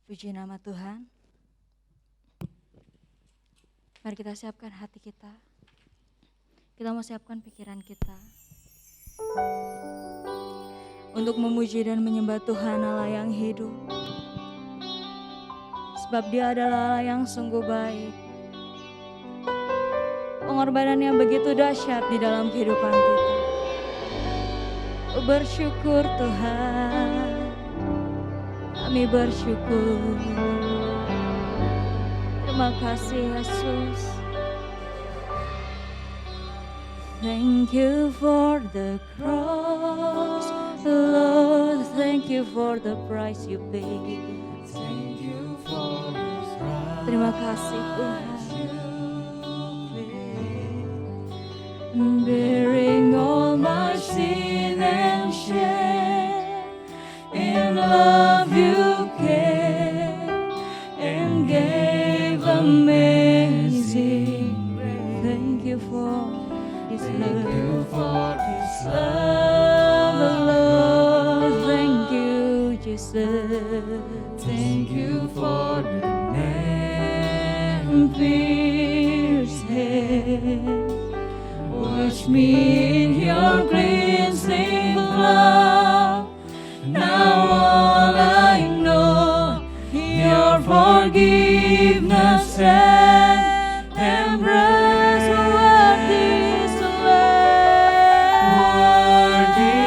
Puji nama Tuhan. Mari kita siapkan hati kita. Kita mau siapkan pikiran kita untuk memuji dan menyembah Tuhan Allah yang hidup. Sebab Dia adalah Allah yang sungguh baik. Pengorbanan yang begitu dahsyat di dalam kehidupan kita. Bersyukur Tuhan, kami bersyukur. Terima kasih Yesus. Thank you for the cross, Lord. Thank you for the price you paid. Thank you for this price. Terima kasih Tuhan. Bearing all my sin and shame, in love you came and gave amazing grace. Thank you for this Thank you for this love, Lord. Thank you, Jesus. Thank you for the Pierced hands. Wash me in your cleansing blood. Now all I know, your forgiveness and embrace. Worthy is the Lamb. Worthy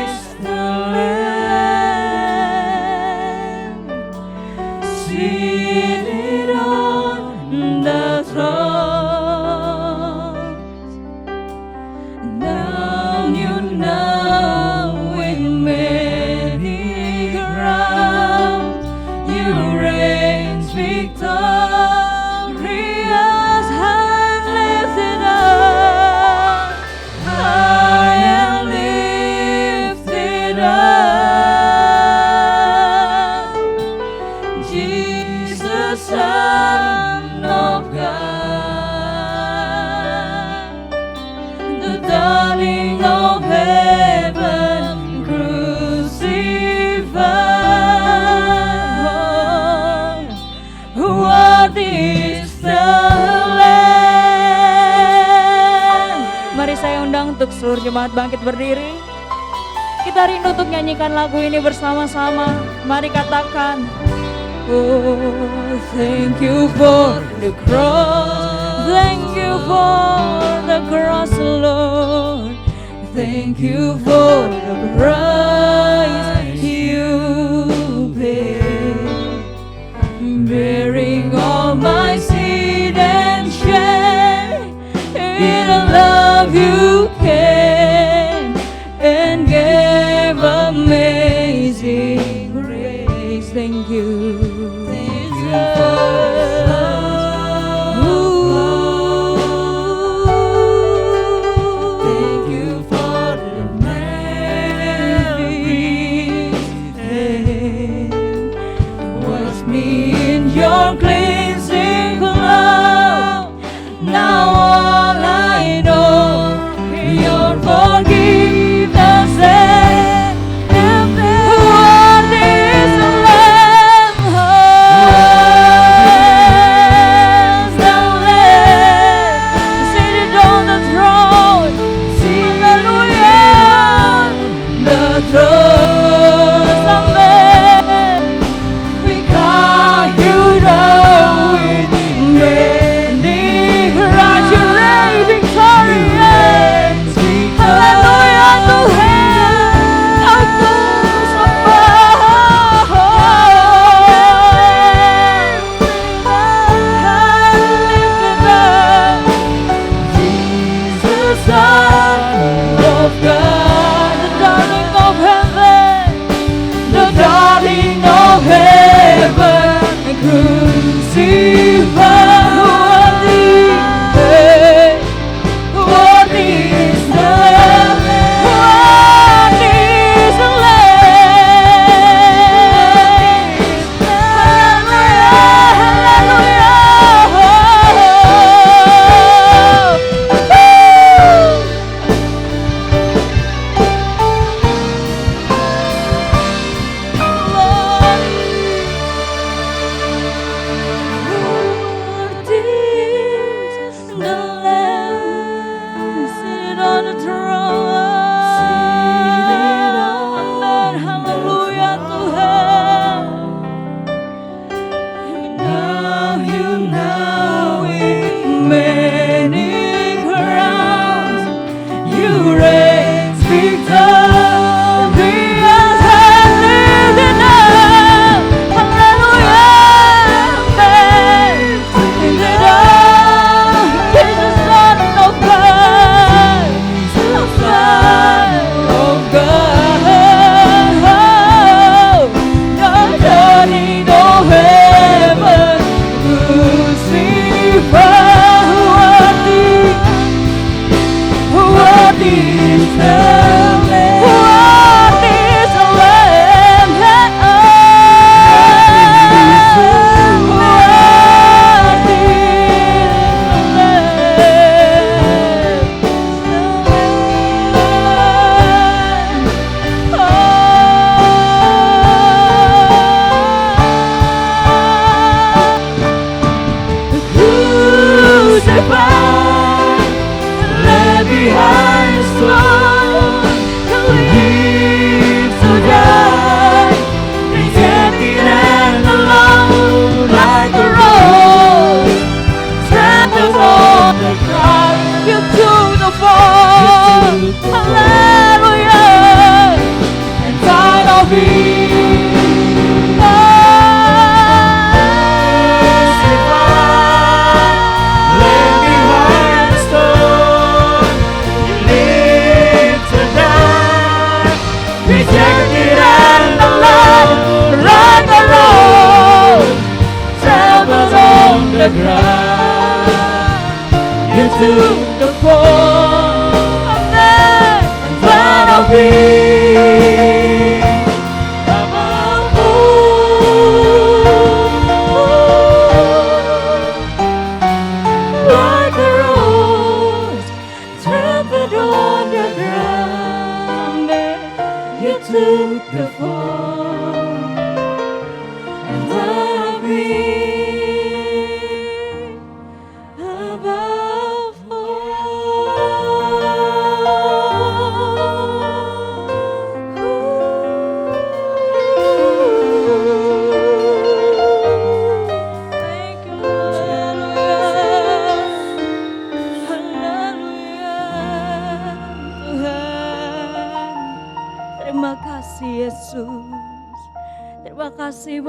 is the Lamb. Seated on the throne. Untuk seluruh jemaat bangkit berdiri. Kita rindu untuk nyanyikan lagu ini bersama-sama. Mari katakan, oh, thank you for the cross. Thank you for the cross, Lord. Thank you for the price you paid. Bearing all my sin and shame, in love you came and gave amazing grace. Thank you. Thank you thank you for the everything. Wash me in your cleansing blood. Now all I know, your forgiveness and worthy is the Lamb. The Lamb seated on the throne. Hallelujah. The throne of man, we cry you down.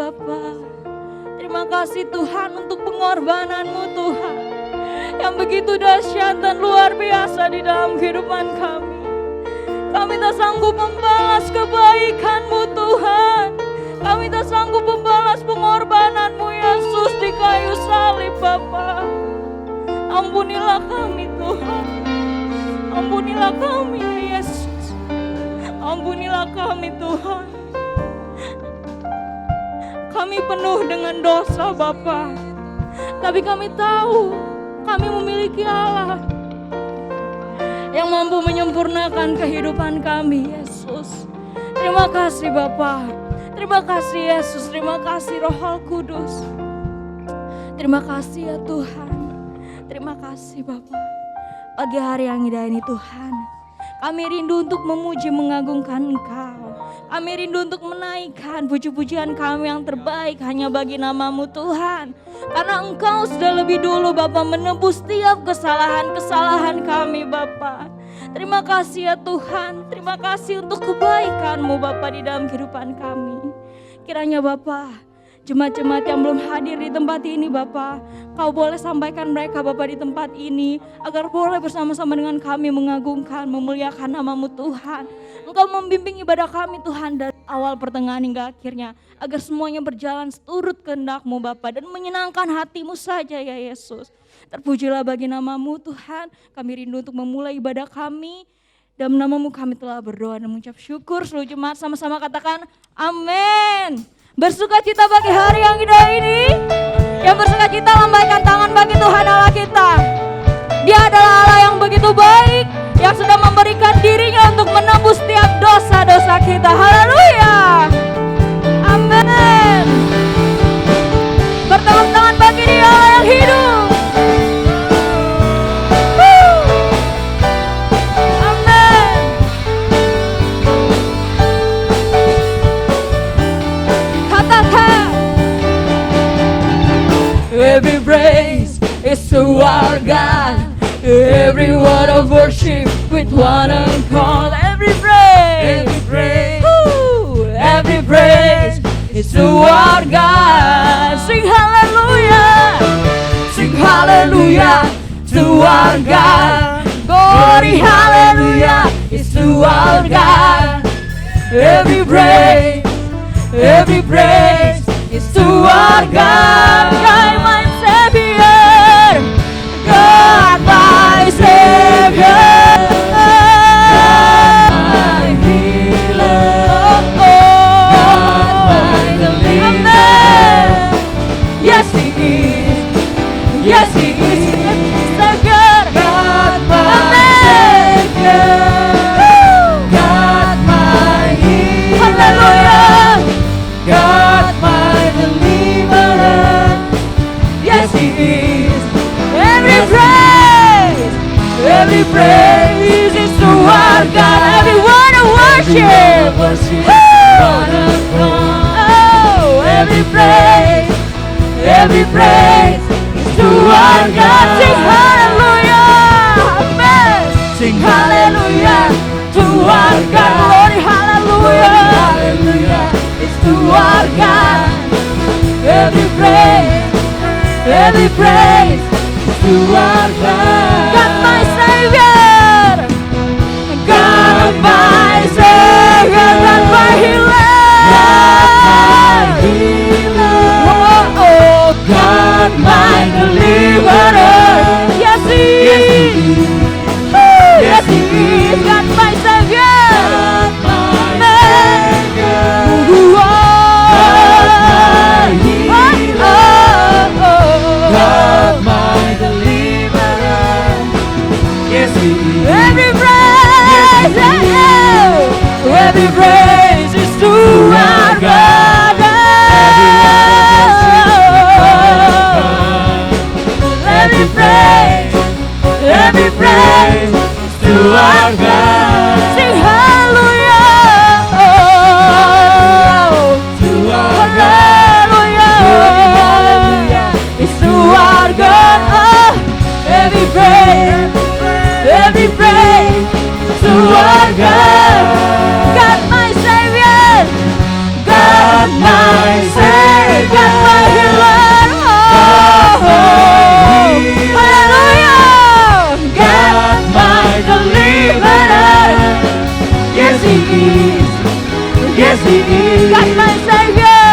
Bapa. Terima kasih Tuhan untuk pengorbanan-Mu Tuhan, yang begitu dahsyat dan luar biasa di dalam kehidupan kami. Kami tak sanggup membalas kebaikan-Mu Tuhan. Kami tak sanggup membalas pengorbanan-Mu Yesus di kayu salib Bapa. Ampunilah kami Tuhan. Ampunilah kami Yesus. Ampunilah kami Tuhan. Kami penuh dengan dosa Bapa, tapi kami tahu kami memiliki Allah yang mampu menyempurnakan kehidupan kami Yesus. Terima kasih Bapa. Terima kasih Yesus. Terima kasih Roh Kudus. Terima kasih ya Tuhan. Terima kasih Bapa. Pagi hari yang indah ini Tuhan, kami rindu untuk memuji mengagungkan Engkau. Kami rindu untuk menaikkan puji-pujian kami yang terbaik hanya bagi nama-Mu Tuhan. Karena Engkau sudah lebih dulu Bapa menebus setiap kesalahan-kesalahan kami Bapa. Terima kasih ya Tuhan. Terima kasih untuk kebaikan-Mu Bapa di dalam kehidupan kami. Kiranya Bapa, jemaat-jemaat yang belum hadir di tempat ini Bapa, Kau boleh sampaikan mereka Bapa di tempat ini, agar boleh bersama-sama dengan kami mengagungkan, memuliakan nama-Mu Tuhan. Engkau membimbing ibadah kami Tuhan dari awal pertengahan hingga akhirnya, agar semuanya berjalan seturut kehendak-Mu Bapa dan menyenangkan hati-Mu saja ya Yesus. Terpujilah bagi nama-Mu Tuhan. Kami rindu untuk memulai ibadah kami. Dalam nama-Mu kami telah berdoa dan mengucap syukur. Seluruh jemaat sama-sama katakan amin. Bersukacita bagi hari yang indah ini. Yang bersukacita lambaikan tangan bagi Tuhan Allah kita. Dia adalah Allah yang begitu baik, yang sudah memberikan dirinya untuk menebus setiap dosa-dosa kita. Haleluya. Amin. Bertepuk tangan bagi Dia Allah yang hidup. Amin. Katakan, every praise is to our God. Every word of worship with one accord. Every praise is to our God. Sing hallelujah, sing hallelujah to our God. Glory hallelujah is to our God. Every praise is to our God. God my Savior, God my Savior, God my healer, God my deliverer. Amen. Yes He is, yes He is, Savior, God my Savior, God my healer, hallelujah, God my deliverer. Yes He is. Every praise is to our God. Every word of worship. Oh, every praise is to our God. Sing hallelujah, amen. Sing hallelujah to our God. Glory hallelujah, it's to our God. Every praise is to our God. God my Savior, God my Savior, God my healer, oh, God my deliverer. Yes He is, yes He is, God my Savior, God my Savior, God my deliverer. Yes He is. Every praise is to our God. Every praise is to our God. Sing hallelujah, to our God. Hallelujah, it's to our God. Oh, every praise to our God. God my Savior, God my Savior. God my healer. Hallelujah. God my deliverer. Yes He is. Yes He is. God my Savior.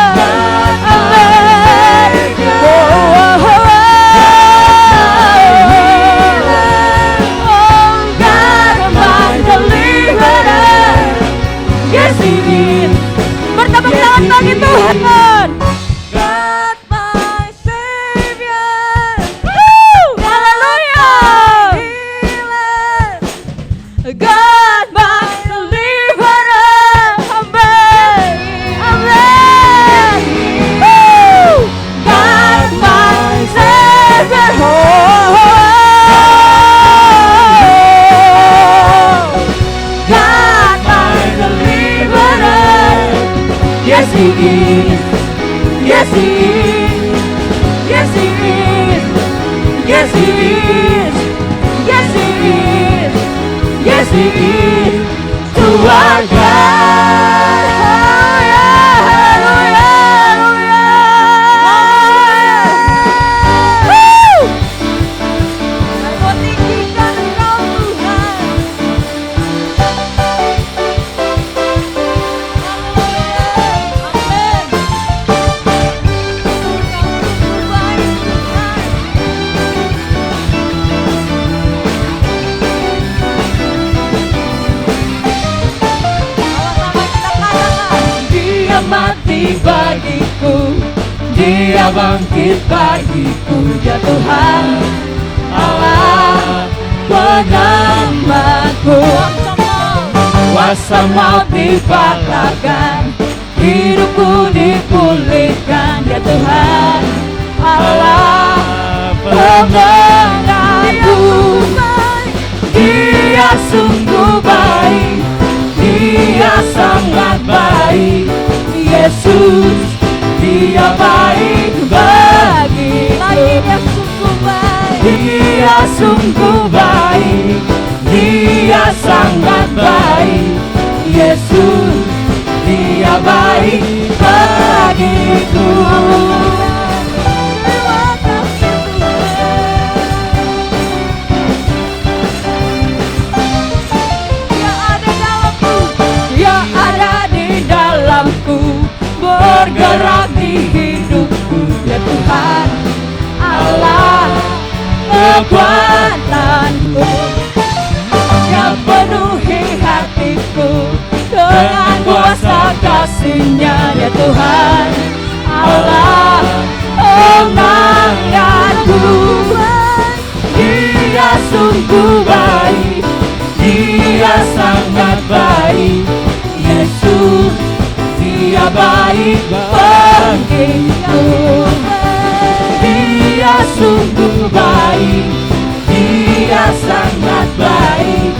Amen. God my deliverer. Yes He is. Bertepuk tangan bagi Tuhan. God my Savior. Hallelujah. God my deliverer. Amen. Amen. God my Savior. God my deliverer. Yes He is. Yes He is. Yes He is. Yes He is. Yes He is. Yes He is. To our God. Hallelujah. Hallelujah. Woo! Aku tinggikan Engkau Tuhan. Amin. Dia mati bagiku, Dia bangkit bagiku, ya Tuhan Allah penyelamatku. Kuasa maut dipatahkan, hidupku dipulihkan, ya Tuhan Allah pemenangku. Dia sungguh baik, Dia sangat baik, Yesus, Dia baik bagiku. Dia sungguh baik, Dia sangat baik, Yesus, Dia baik bagiku. Dia ada di dalamku, bergerak di hidupku, ya Tuhan Allah kekuatanku. Dia penuhi hatiku dengan kuasa kasih-Nya, ya Tuhan Allah kemenanganku. Dia sungguh baik, Dia sangat baik, Yesus, Dia baik bagiku. Dia sungguh baik, Dia sangat baik,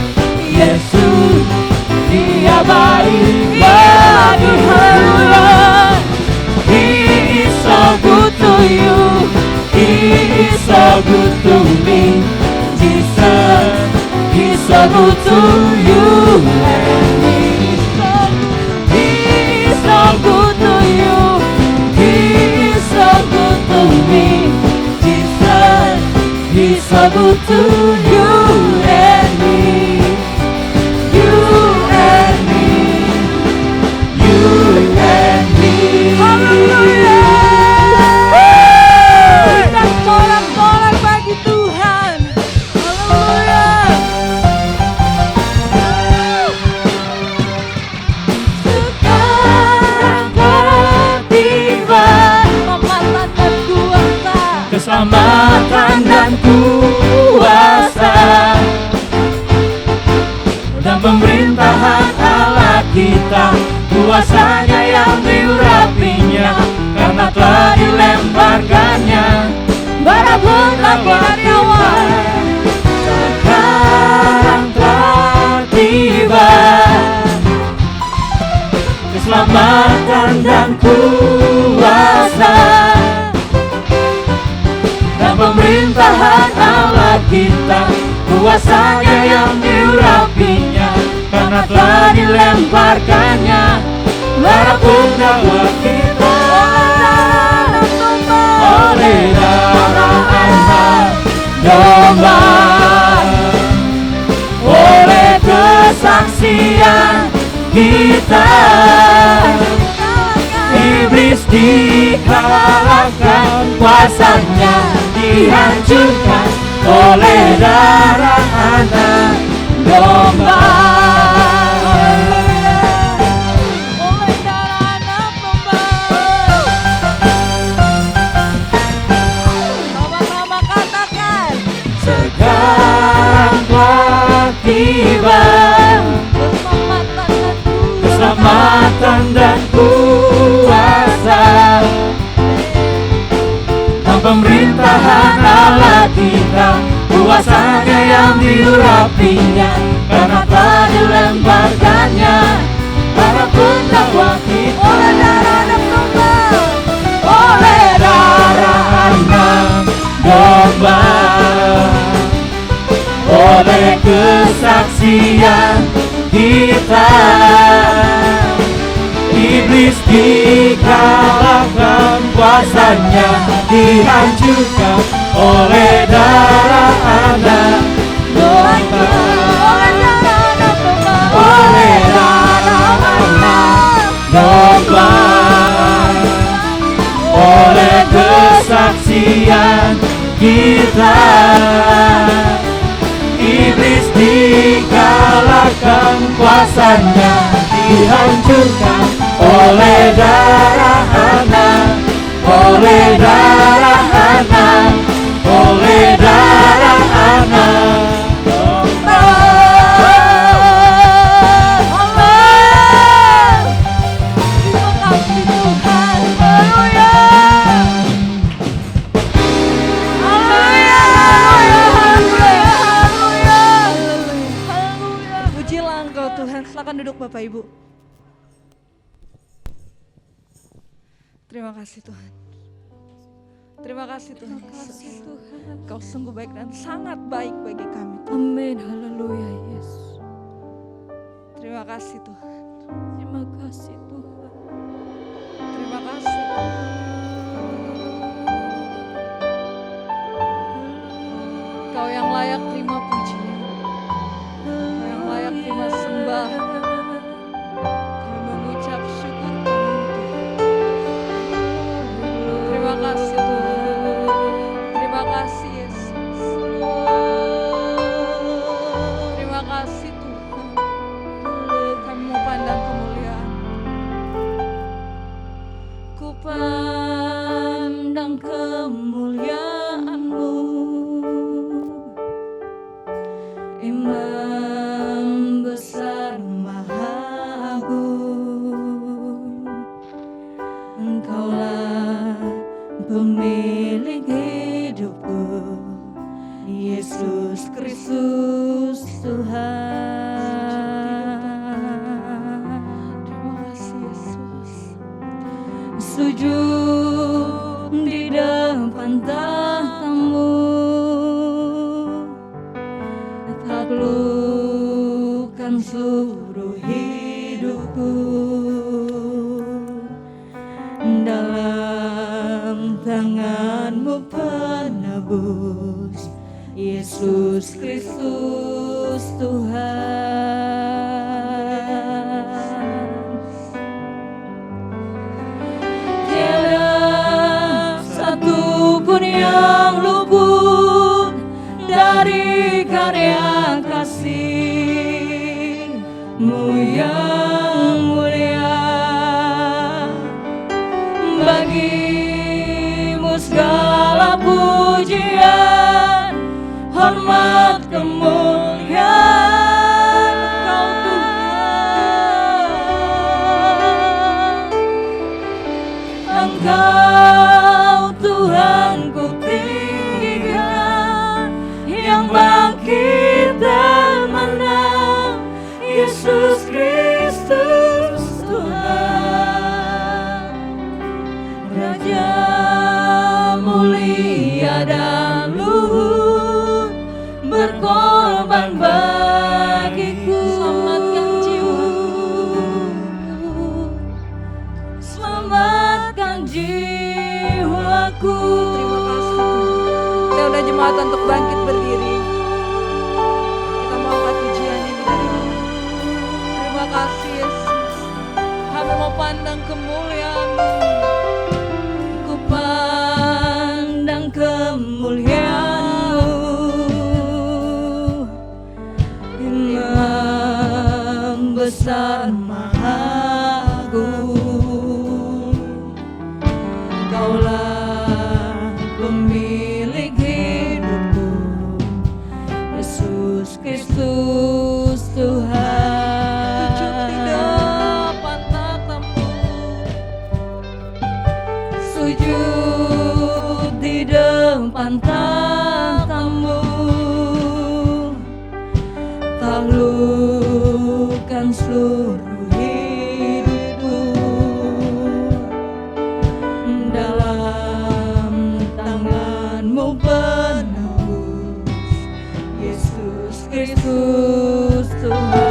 Yesus, Dia baik bagiku. He is so good to you, He is so good to me, Jesus, He's so good to you and me. He is so good to you, He is so good to me, Jesus, He's so good to you and me. You and me, you and me. Hallelujah. Kita tolak-tolak bagi Tuhan. Haleluya. Sekarang telah tiba keselamatan dan kuasa, keselamatan dan kuasa, dan pemerintahan Allah kita, kuasanya yang diurapinya, karena telah dilemparkannya bara bentang karyawan. Sekarang telah tiba keselamatan dan kuasa, dan pemerintahan Allah kita, kuasanya yang diurapinya, karena telah dilemparkannya bara bentang kita. kita. Iblis dikalahkan, kuasanya dihancurkan oleh darah anak domba. Oleh darah anak domba. Sama-sama katakan. Sekarang telah tiba keselamatan dan kuasa, dan pemerintahan Allah kita, kuasanya yang diurapinya, karena telah dilemparkannya para pendakwa kita. Oleh darah anak domba, oleh darah anak domba, oleh kesaksian kita, iblis dikalahkan, kuasanya dihancurkan oleh darah anak domba. Oleh darah anak domba, oleh kesaksian kita, iblis dikalahkan, kuasanya dihancurkan oleh darah anak, oleh darah anak, oleh darah anak domba. Terima kasih Tuhan. Haleluya. Haleluya. Haleluya. Haleluya. Pujilah Engkau Tuhan. Silakan duduk Bapak Ibu. Terima kasih Tuhan. Terima kasih Tuhan. Kau sungguh baik dan sangat baik bagi kami. Amin. Haleluya Yesus. Terima kasih Tuhan. Terima kasih Tuhan. Terima kasih Tuhan. Kau yang layak terima pujian. Kau yang layak terima sembah. Kami mengucap syukur kami Tuhan. Terima kasih Tuhan. Terima kasih Yesus. Terima kasih Tuhan. Kami mau pandang kemuliaan. Ku pandang kemuliaan-Mu, Imam besar maha agung. Engkaulah pemilik hidupku, Yesus Kristus Tuhan. Terima kasih Yesus. Sujud di depan tahta-Mu, taklukkan seluruh hidupku, dalam tangan-Mu penebus, Yesus Kristus Tuhan. Satupun yang luput dari karya kasih-Mu yang mulia. Bagi-Mu segala pujian, hormat, kemuliaan Kau Tuhan. Engkau Tuhan ku tinggikan, yang bangkit dan menang, Yesus Kristus Tuhan. Raja mulia dan luhur, berkorban bagiku. Selamatkan jiwaku, selamatkan jiwaku. Terima kasih Tuhan. Saya udah jemaat untuk bangkit berdiri. Kita mau angkat pujian ini dari Tuhan. Terima kasih Yesus. Kami mau pandang kemuliaan-Mu. Ku pandang kemuliaan-Mu, Imam besar maha agung. Kaulah pemilik hidupku, Yesus Kristus Tuhan. Sujud di depan tatamu. Sujud di depan tatamu, taklukkan seluruh hidupku. Dalam tangan-Mu penebus, Yesus Kristus Tuhan.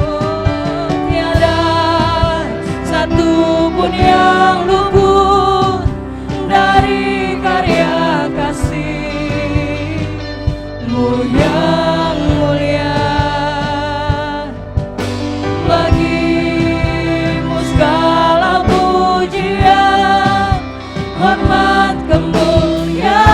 Oh, tiada satu pun yang luput dari karya kasih-Mu yang mulia. Bagi-Mu segala pujian, hormat, kemuliaan.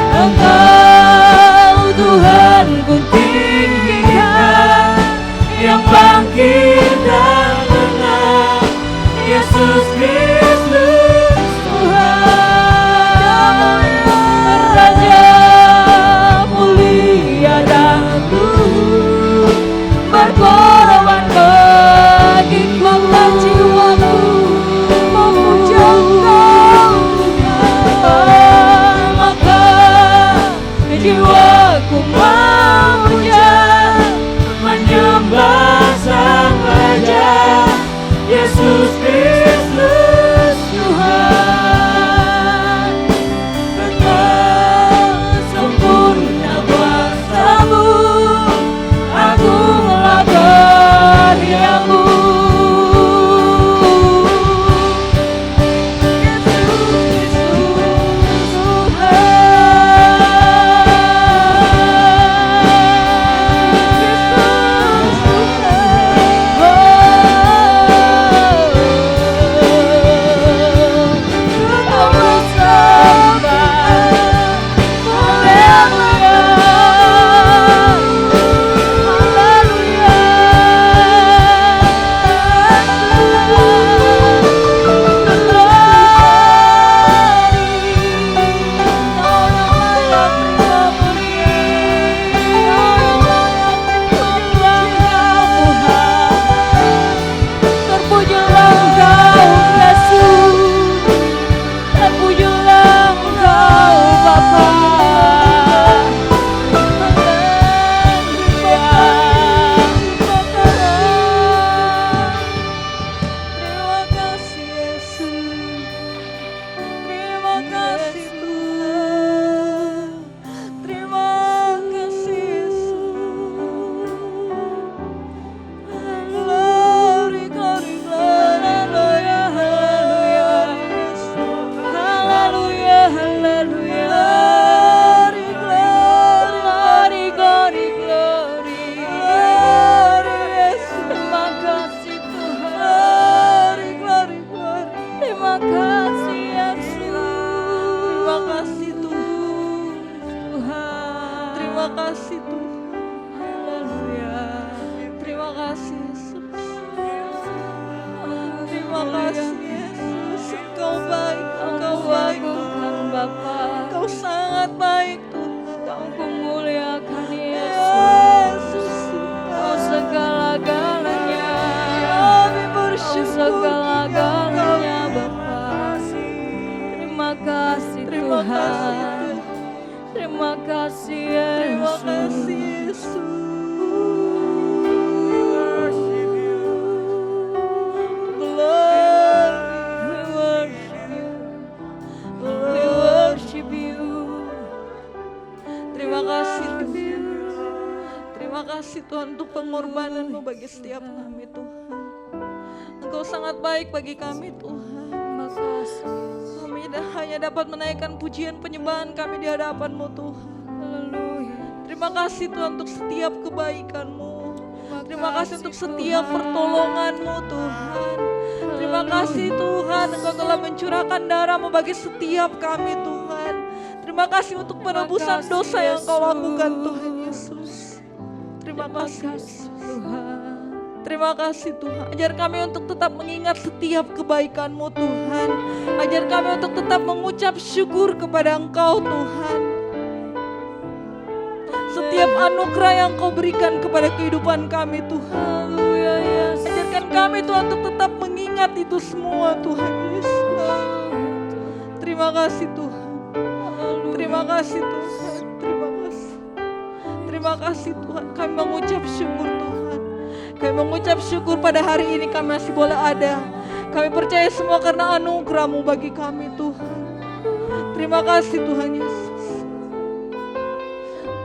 Engkau Tuhan ku tinggikan, yang bangkit dan menang, Yesus Kristus Tuhan. Raja mulia dan luhur, berkorban bagi maka jiwaku memuja Engkau Tuhan. Maka jiwaku memuja, menyembah Sang Raja, Yesus Kristus Tuhan. Betapa sempurna kuasa-Mu, agunglah karya-Mu. Yesus Kristus Terpujilah Engkau Yesus, terpujilah Engkau Bapa. Terima kasih Yesus. Terima kasih Tuhan. Terima kasih Yesus. Glory, glory, glory, haleluya, haleluya, Yesus. Haleluya, haleluya. Glory, glory, Glory, glory, glory. glory, Yesus. Terima kasih Tuhan. Glory, glory, glory. Terima kasih Yesus. Terima kasih Tuhan. Tuhan. Terima kasih Tuhan. Haleluya. Terima kasih Yesus. Terima kasih Yesus. Engkau baik, Engkau Aku baik. agungkan Bapa. Engkau sangat baik Tuhan. Aku muliakan Yesus. Yesus. Kau segala-galanya. Kami Kau bersyukur. segala-galanya Bapa. Terima kasih Terima kasih Tuhan. Tuhan. Terima kasih Terima Yesus. kasih Yesus. We worship you. Terima kasih Tuhan. Terima kasih Tuhan untuk pengorbanan-Mu bagi setiap kami Tuhan. Engkau sangat baik bagi kami Tuhan. Terima kasih. Kami Kami hanya dapat menaikkan pujian penyembahan kami di hadapan-Mu Tuhan. Haleluya. Terima kasih Tuhan untuk setiap kebaikan-Mu. Terima kasih untuk setiap pertolongan-Mu Tuhan. Terima kasih Tuhan, Engkau telah mencurahkan darah-Mu bagi setiap kami Tuhan. Terima kasih untuk penebusan dosa yang Kau lakukan Tuhan Yesus. Terima kasih Tuhan. Terima kasih Tuhan. Ajar kami untuk tetap mengingat setiap kebaikan-Mu Tuhan. Ajar kami untuk tetap mengucap syukur kepada Engkau Tuhan. Setiap anugerah yang Kau berikan kepada kehidupan kami Tuhan. Haleluya Yesus. Ajarkan kami Tuhan untuk tetap mengingat itu semua Tuhan Yesus. Terima kasih Tuhan. Terima kasih Tuhan. Terima kasih. Terima kasih Tuhan. Kami mengucap syukur Tuhan. Kami mengucap syukur pada hari ini kami masih boleh ada. Kami percaya semua karena anugerah-Mu bagi kami Tuhan. Terima kasih Tuhan Yesus.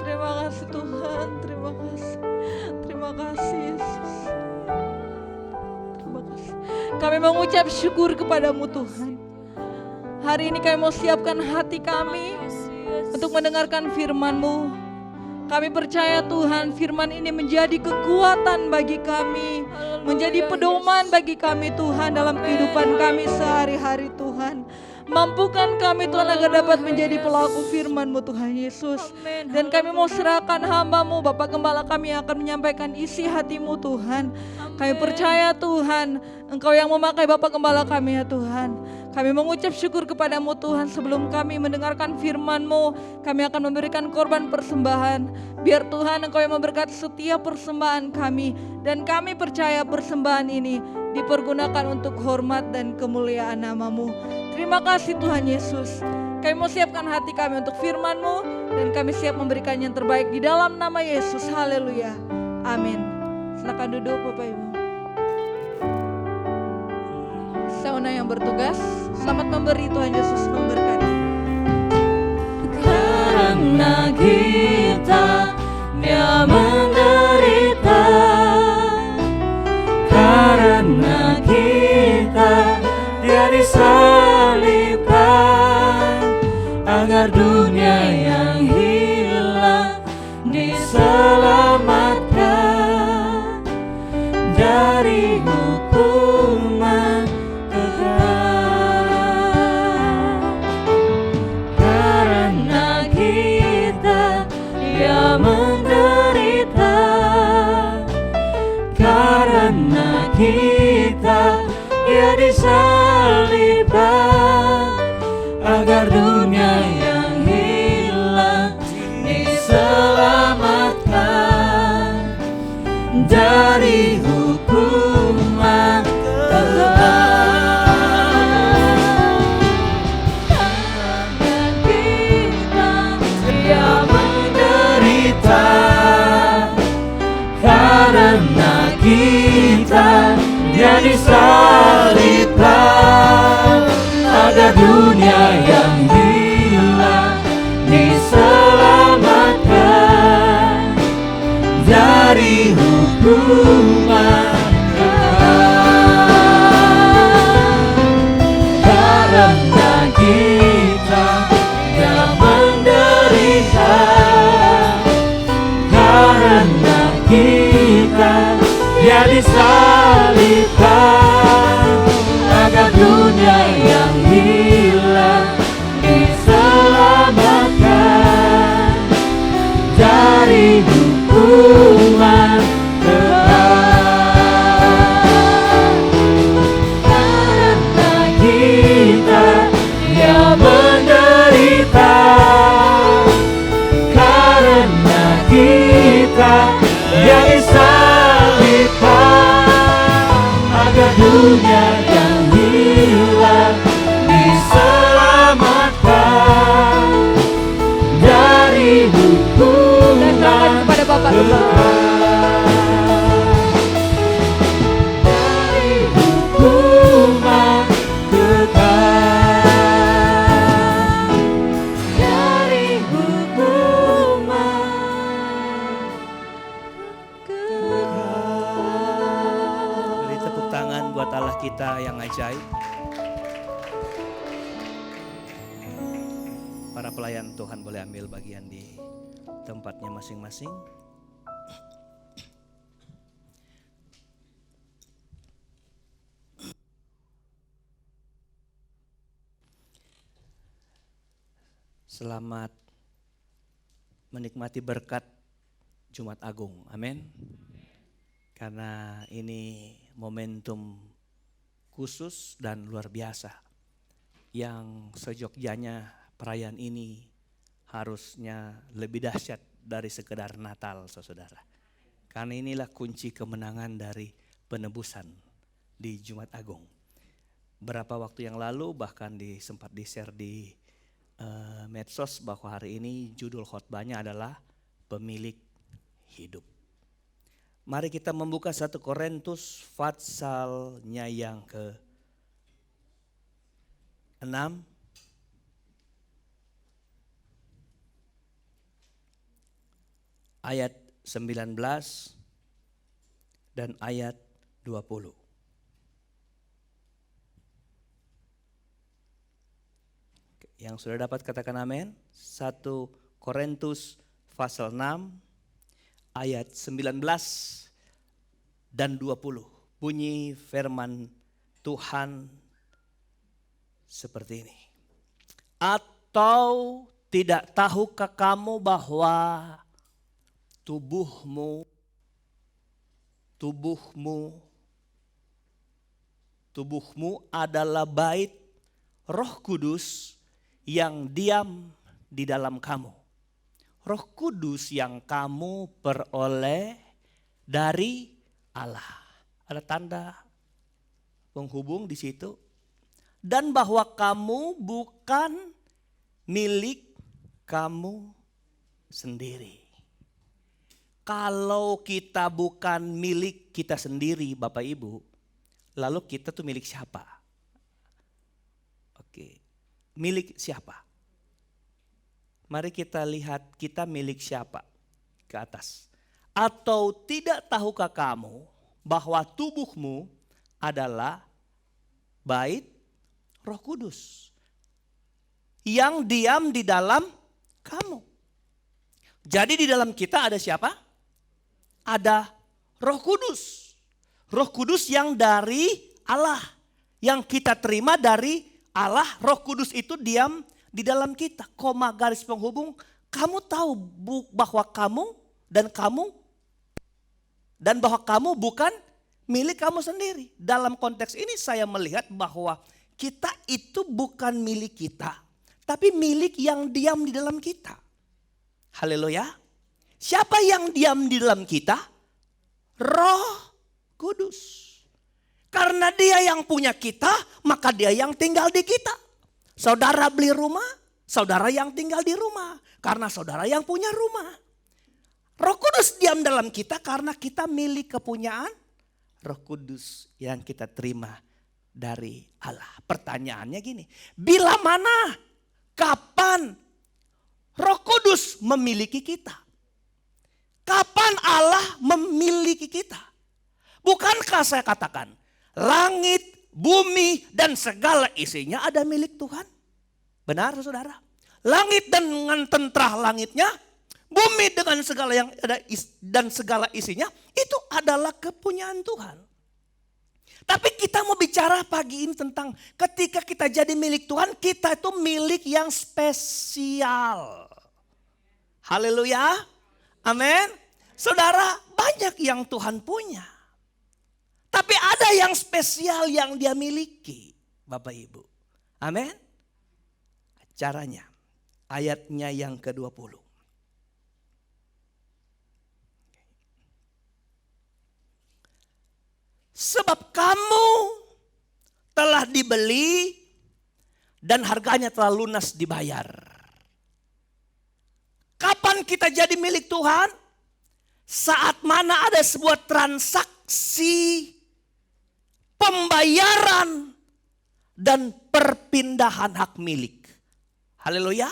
Terima kasih Tuhan. Terima kasih. Terima kasih Yesus. Terima kasih. Kami mengucap syukur kepadamu Tuhan. Hari ini kami mau siapkan hati kami untuk mendengarkan firman-Mu. Kami percaya Tuhan firman ini menjadi kekuatan bagi kami, menjadi pedoman bagi kami Tuhan dalam kehidupan kami sehari-hari Tuhan. Mampukan kami Tuhan agar dapat menjadi pelaku firman-Mu Tuhan Yesus. Dan kami mau serahkan hamba-Mu Bapak Gembala kami yang akan menyampaikan isi hati-Mu Tuhan. Kami percaya Tuhan Engkau yang memakai Bapak Gembala kami ya Tuhan. Kami mengucap syukur kepadamu Tuhan. Sebelum kami mendengarkan firman-Mu, kami akan memberikan korban persembahan. Biar Tuhan Engkau yang memberkati setiap persembahan kami. Dan kami percaya persembahan ini dipergunakan untuk hormat dan kemuliaan nama-Mu. Terima kasih Tuhan Yesus. Kami mau siapkan hati kami untuk firman-Mu. Dan kami siap memberikan yang terbaik di dalam nama Yesus. Haleluya. Amin. Silakan duduk Bapak Ibu. Sauna yang bertugas, selamat memberi, Tuhan Yesus memberkati. Karena kita Dia menderita, karena kita Dia disalibkan, agar dunia yang hilang diselamatkan dari hukuman kekal. Karena kita Dia menderita, karena kita Dia disalibkan, agar dunia yang hilang diselamatkan dari hukuman kekal. Karena kita Dia menderita, karena kita Dia disalibkan, agar dunia yang hilang diselamatkan dari hukuman kekal. Karena kita Dia menderita, karena kita Dia disalibkan, agar dunia yang hilang diselamatkan dari hukuman kekal. Karena kita Dia menderita, karena kita Dia disalibkan, agar dunia yang hilang diselamatkan dari hukuman Kepada Bapak kekal. Dari hukuman kekal. Dari hukuman kekal. Beri tepuk tangan buat Allah kita yang ajaib. Para pelayan Tuhan boleh ambil bagian di tempatnya masing-masing. Selamat menikmati berkat Jumat Agung. Amin. Karena ini momentum khusus dan luar biasa yang sejogjanya perayaan ini harusnya lebih dahsyat dari sekedar Natal, saudara. Karena inilah kunci kemenangan dari penebusan di Jumat Agung. Berapa waktu yang lalu bahkan sempat di-share di medsos bahwa hari ini judul khotbahnya adalah Pemilik Hidup. Mari kita membuka 1 Korintus pasalnya yang ke-6. Ayat 19 dan ayat 20. Yang sudah dapat katakan amin. 1 Korintus pasal 6 ayat 19 dan 20. Bunyi firman Tuhan seperti ini. Atau tidak tahukah kamu bahwa tubuhmu adalah bait Roh Kudus yang diam di dalam kamu. Roh Kudus yang kamu peroleh dari Allah. Ada tanda penghubung di situ. Dan bahwa kamu bukan milik kamu sendiri. Kalau kita bukan milik kita sendiri, Bapak Ibu, lalu kita tuh milik siapa? Oke. Milik siapa? Mari kita lihat kita milik siapa ke atas. Atau tidak tahukah kamu bahwa tubuhmu adalah bait Roh Kudus yang diam di dalam kamu. Jadi di dalam kita ada siapa? Ada Roh Kudus. Roh Kudus yang dari Allah, yang kita terima dari Allah. Roh Kudus itu diam di dalam kita. Koma garis penghubung. Kamu tahu bahwa kamu dan bahwa kamu bukan milik kamu sendiri. Dalam konteks ini saya melihat bahwa kita itu bukan milik kita, tapi milik yang diam di dalam kita. Haleluya. Siapa yang diam di dalam kita? Roh Kudus. Karena dia yang punya kita, maka dia yang tinggal di kita. Saudara beli rumah, saudara yang tinggal di rumah. Karena saudara yang punya rumah. Roh Kudus diam dalam kita karena kita milik kepunyaan Roh Kudus yang kita terima dari Allah. Pertanyaannya gini, bila mana, kapan Roh Kudus memiliki kita? Kapan Allah memiliki kita? Bukankah saya katakan, langit, bumi, dan segala isinya ada milik Tuhan. Benar saudara? Langit dengan tentara langitnya, bumi dengan segala yang ada dan segala isinya, itu adalah kepunyaan Tuhan. Tapi kita mau bicara pagi ini tentang ketika kita jadi milik Tuhan, kita itu milik yang spesial. Haleluya. Amin. Saudara, banyak yang Tuhan punya. Tapi ada yang spesial yang dia miliki, Bapak Ibu. Amin. Caranya, ayatnya yang ke-20. Sebab kamu telah dibeli dan harganya telah lunas dibayar. Kapan kita jadi milik Tuhan? Saat mana ada sebuah transaksi pembayaran dan perpindahan hak milik. Haleluya.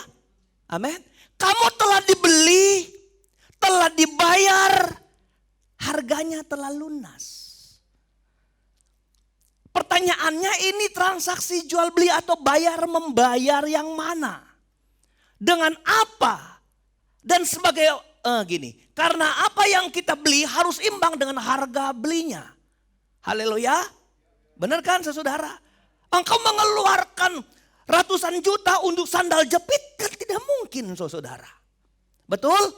Amin. Kamu telah dibeli, telah dibayar, harganya telah lunas. Pertanyaannya, ini transaksi jual beli atau bayar membayar yang mana? dengan apa? Dan sebagai gini, karena apa yang kita beli harus imbang dengan harga belinya. Haleluya. Benar kan saudara? Engkau mengeluarkan ratusan juta untuk sandal jepit kan tidak mungkin saudara. Betul?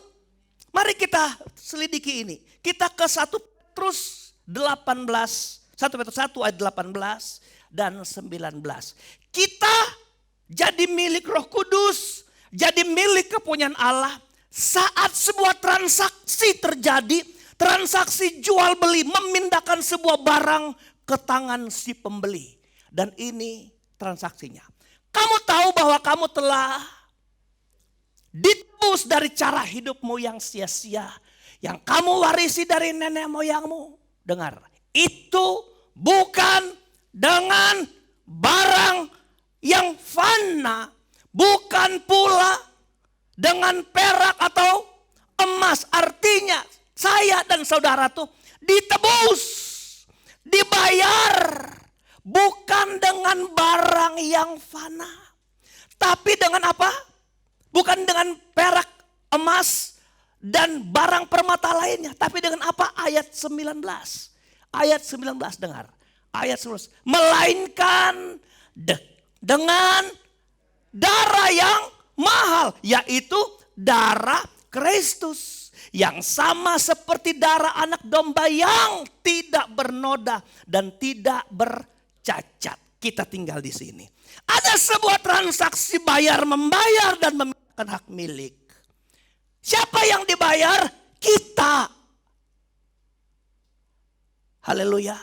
Mari kita selidiki ini. Kita ke 1 Petrus 18, 1 Petrus 1 ayat 18 dan 19. Kita jadi milik Roh Kudus, jadi milik kepunyaan Allah saat sebuah transaksi terjadi, transaksi jual beli memindahkan sebuah barang ke tangan si pembeli. Dan ini transaksinya. Kamu tahu bahwa kamu telah ditebus dari cara hidupmu yang sia-sia, yang kamu warisi dari nenek moyangmu. Dengar, itu bukan dengan barang yang fana, bukan pula dengan perak atau emas. Artinya saya dan saudara tuh ditebus, dibayar bukan dengan barang yang fana. Tapi dengan apa? Bukan dengan perak, emas, dan barang permata lainnya. Tapi dengan apa? Ayat 19. Ayat 19 dengar. Ayat 19. Melainkan dengan darah yang mahal. Yaitu darah Kristus. Yang sama seperti darah anak domba yang tidak bernoda dan tidak bercacat. Kita tinggal di sini. Ada sebuah transaksi bayar membayar dan memiliki hak milik. Siapa yang dibayar? Kita. Haleluya.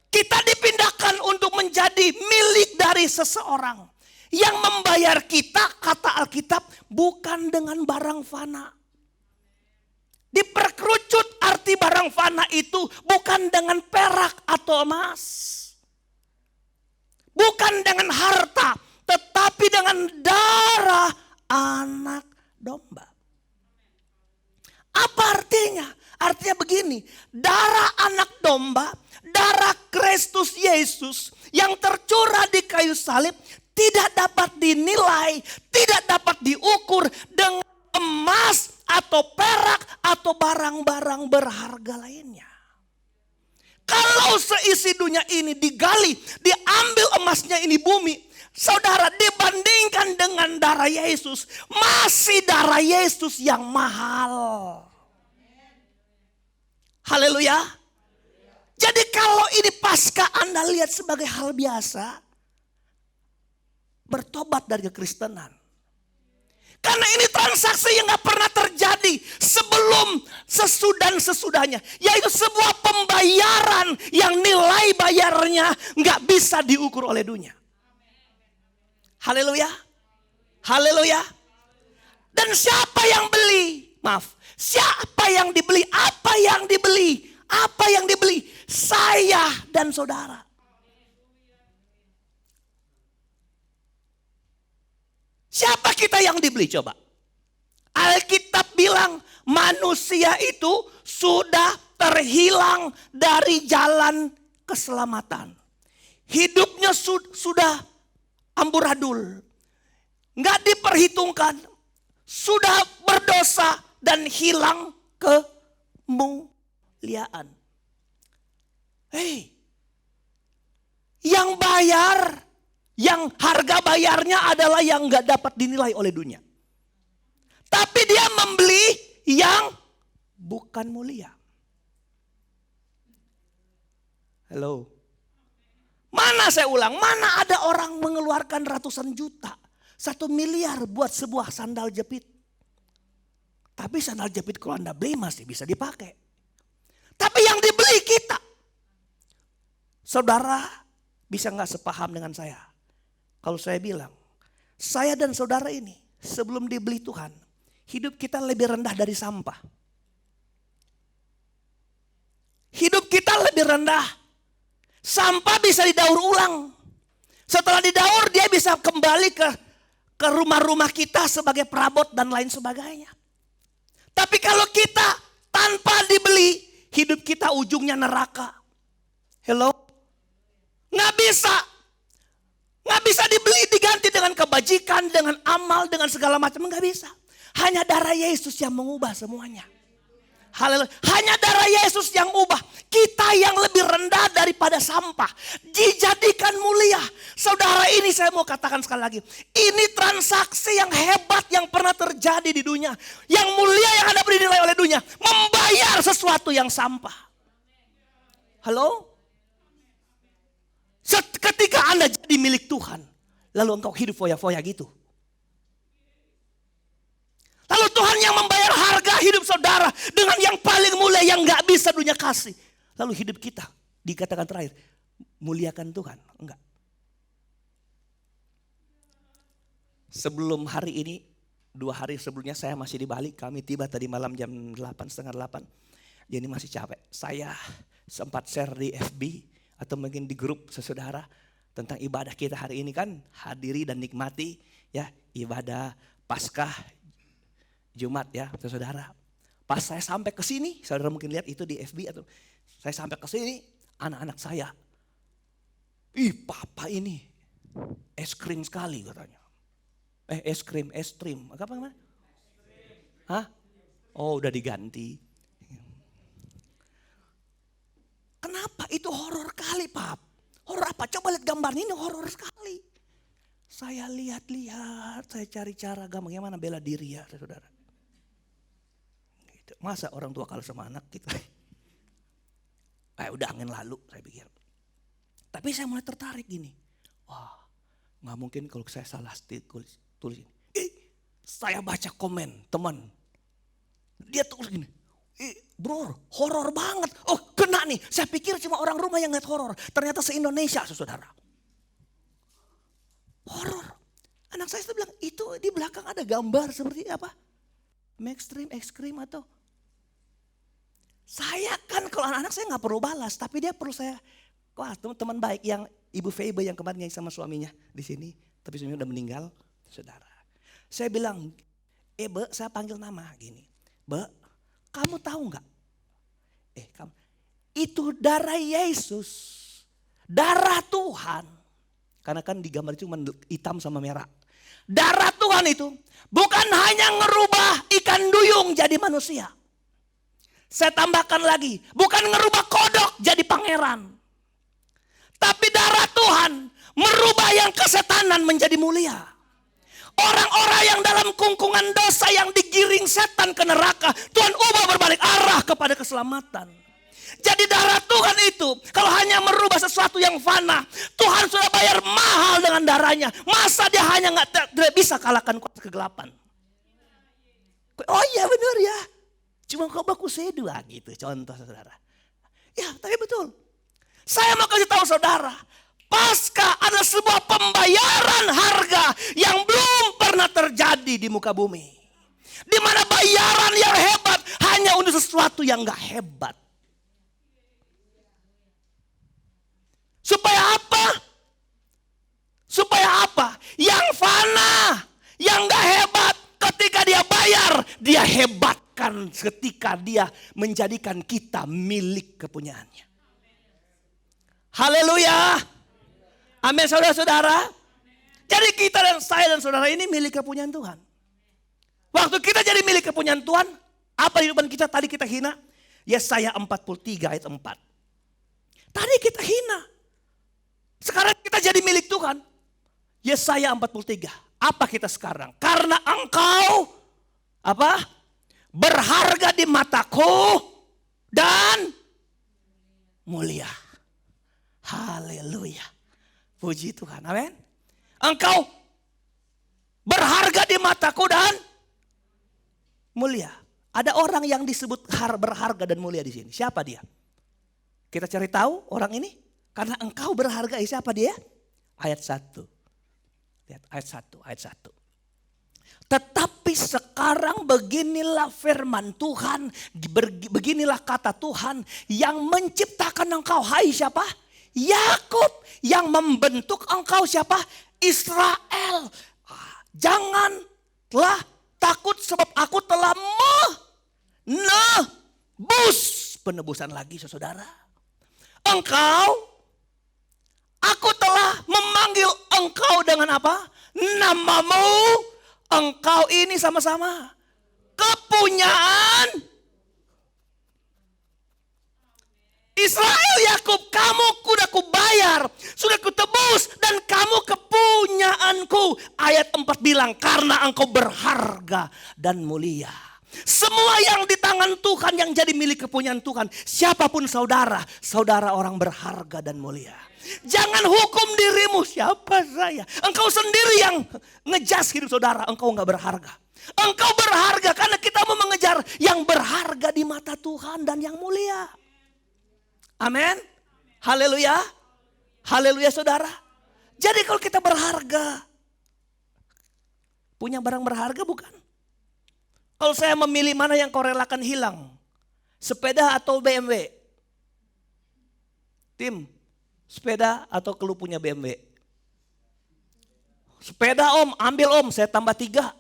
Kita dipindahkan untuk menjadi milik dari seseorang. Yang membayar kita, kata Alkitab, bukan dengan barang fana. Diperkerucut arti barang fana itu bukan dengan perak atau emas. Bukan dengan harta, tetapi dengan darah anak domba. Apa artinya? Artinya begini, darah anak domba, darah Kristus Yesus yang tercurah di kayu salib tidak dapat dinilai, tidak dapat diukur dengan emas atau perak atau barang-barang berharga lainnya. Kalau seisi dunia ini digali, diambil emasnya ini bumi, saudara, dibandingkan dengan darah Yesus, masih darah Yesus yang mahal. Haleluya. Jadi kalau ini pasca Anda lihat sebagai hal biasa, bertobat dari kekristenan. Karena ini transaksi yang gak pernah terjadi sebelum, sesudah, sesudahnya. Yaitu sebuah pembayaran yang nilai bayarnya gak bisa diukur oleh dunia. Haleluya. Haleluya. Dan siapa yang beli? Maaf. Siapa yang dibeli? Apa yang dibeli? Apa yang dibeli? Saya dan saudara. Siapa kita yang dibeli coba? Alkitab bilang manusia itu sudah terhilang dari jalan keselamatan. Hidupnya sudah amburadul. Nggak diperhitungkan. Sudah berdosa dan hilang kemuliaan. Hei, yang bayar, yang harga bayarnya adalah yang gak dapat dinilai oleh dunia. Tapi dia membeli yang bukan mulia. Halo. Mana saya ulang, mana ada orang mengeluarkan ratusan juta, 1 miliar buat sebuah sandal jepit. Tapi sandal jepit kalau Anda beli masih bisa dipakai. Tapi yang dibeli kita. Saudara bisa gak sepaham dengan saya? Kalau saya bilang, saya dan saudara ini sebelum dibeli Tuhan, hidup kita lebih rendah dari sampah. Hidup kita lebih rendah. Sampah bisa didaur ulang. Setelah didaur dia bisa kembali ke rumah-rumah kita sebagai perabot dan lain sebagainya. Tapi kalau kita tanpa dibeli, hidup kita ujungnya neraka. Hello? Nggak bisa. Nggak bisa dibeli, diganti dengan kebajikan, dengan amal, dengan segala macam. Nggak bisa. Hanya darah Yesus yang mengubah semuanya. Haleluya. Hanya darah Yesus yang ubah. Kita yang lebih rendah daripada sampah dijadikan mulia. Saudara, ini saya mau katakan sekali lagi. Ini transaksi yang hebat yang pernah terjadi di dunia. Yang mulia yang ada dinilai oleh dunia. Membayar sesuatu yang sampah. Halo? Ketika Anda jadi milik Tuhan, lalu engkau hidup foya-foya gitu. Lalu Tuhan yang membayar harga hidup saudara dengan yang paling mulia yang gak bisa dunia kasih. Lalu hidup kita dikatakan terakhir, muliakan Tuhan. Enggak. Sebelum hari ini, 2 hari sebelumnya saya masih di Bali. Kami tiba tadi malam jam 8, setengah 8. Jadi masih capek. Saya sempat share di FB atau mungkin di grup sesaudara tentang ibadah kita hari ini kan. Hadiri dan nikmati ya ibadah Paskah Jumat ya saudara. Pas saya sampai ke sini, saudara mungkin lihat itu di FB atau saya sampai ke sini, anak-anak saya, ih papa ini es krim sekali katanya. Es krim, apa namanya? Hah? Oh udah diganti. Kenapa itu horor kali pap? Horor apa? Coba lihat gambar ini horor sekali. Saya lihat-lihat, saya cari cara bagaimana bela diri ya saudara. Masa orang tua kalah sama anak gitu. Udah angin lalu saya pikir. Tapi saya mulai tertarik gini. Wah gak mungkin kalau saya salah tulis ini. Saya baca komen teman. Dia tulis gini. Bro horor banget. Oh kena nih. Saya pikir cuma orang rumah yang ngeliat horor. Ternyata se-Indonesia saudara. Horor. Anak saya itu bilang itu di belakang ada gambar seperti apa? Ekstrim atau saya kan kalau anak-anak saya nggak perlu balas, tapi dia perlu saya. Wah teman-teman baik yang Ibu Febe yang kemarin nyanyi sama suaminya di sini, tapi suaminya udah meninggal, saudara. Saya bilang, Be, saya panggil nama gini, Be, kamu tahu nggak? Kamu itu darah Yesus, darah Tuhan, karena kan di gambar itu cuma hitam sama merah. Darah Tuhan itu bukan hanya ngerubah ikan duyung jadi manusia. Saya tambahkan lagi, bukan ngerubah kodok jadi pangeran. Tapi darah Tuhan merubah yang kesetanan menjadi mulia. Orang-orang yang dalam kungkungan dosa yang digiring setan ke neraka, Tuhan ubah berbalik arah kepada keselamatan. Jadi darah Tuhan itu kalau hanya merubah sesuatu yang fana, Tuhan sudah bayar mahal dengan darahnya. Masa dia hanya tidak bisa kalahkan kuasa kegelapan? Oh iya benar ya. Cuma kau baku sedua gitu contoh saudara. Ya tapi betul. Saya mau kasih tahu saudara. Pasca ada sebuah pembayaran harga yang belum pernah terjadi di muka bumi. Di mana bayaran yang hebat hanya untuk sesuatu yang gak hebat. Supaya apa? Supaya apa? Yang fana, yang gak hebat. Ketika dia bayar, dia hebatkan ketika dia menjadikan kita milik kepunyaannya. Haleluya. Amin saudara-saudara. Jadi kita dan saya dan saudara ini milik kepunyaan Tuhan. Waktu kita jadi milik kepunyaan Tuhan, apa di depan kita tadi kita hina? Yesaya 43 ayat 4. Tadi kita hina. Sekarang kita jadi milik Tuhan. Yesaya 43. Apa kita sekarang? Karena engkau apa? Berharga di mataku dan mulia. Haleluya. Puji Tuhan. Amin. Engkau berharga di mataku dan mulia. Ada orang yang disebut berharga dan mulia di sini. Siapa dia? Kita cari tahu orang ini. Karena engkau berharga. Siapa dia? Ayat 1. Lihat ayat 1. Tetapi sekarang beginilah firman Tuhan. Beginilah kata Tuhan yang menciptakan engkau. Hai siapa? Yakub. Yang membentuk engkau siapa? Israel. Janganlah takut sebab aku telah menebus. Penebusan lagi saudara. Engkau Aku telah memanggil engkau dengan apa? Namamu. Engkau ini sama-sama kepunyaan Israel, Yakub. Kamu sudah kubayar, sudah kutebus, dan kamu kepunyaanku. Ayat 4 bilang, karena engkau berharga dan mulia. Semua yang di tangan Tuhan yang jadi milik kepunyaan Tuhan. Siapapun saudara, saudara orang berharga dan mulia. Jangan hukum dirimu, siapa saya. Engkau sendiri yang ngejas hidup saudara, engkau gak berharga. Engkau berharga karena kita mau mengejar yang berharga di mata Tuhan dan yang mulia. Amin. Haleluya. Haleluya saudara. Jadi kalau kita berharga, punya barang berharga bukan? Kalau saya memilih mana yang kau relakan hilang, sepeda atau BMW? Tim, sepeda atau lu punya BMW? Sepeda om, ambil om, saya tambah 3.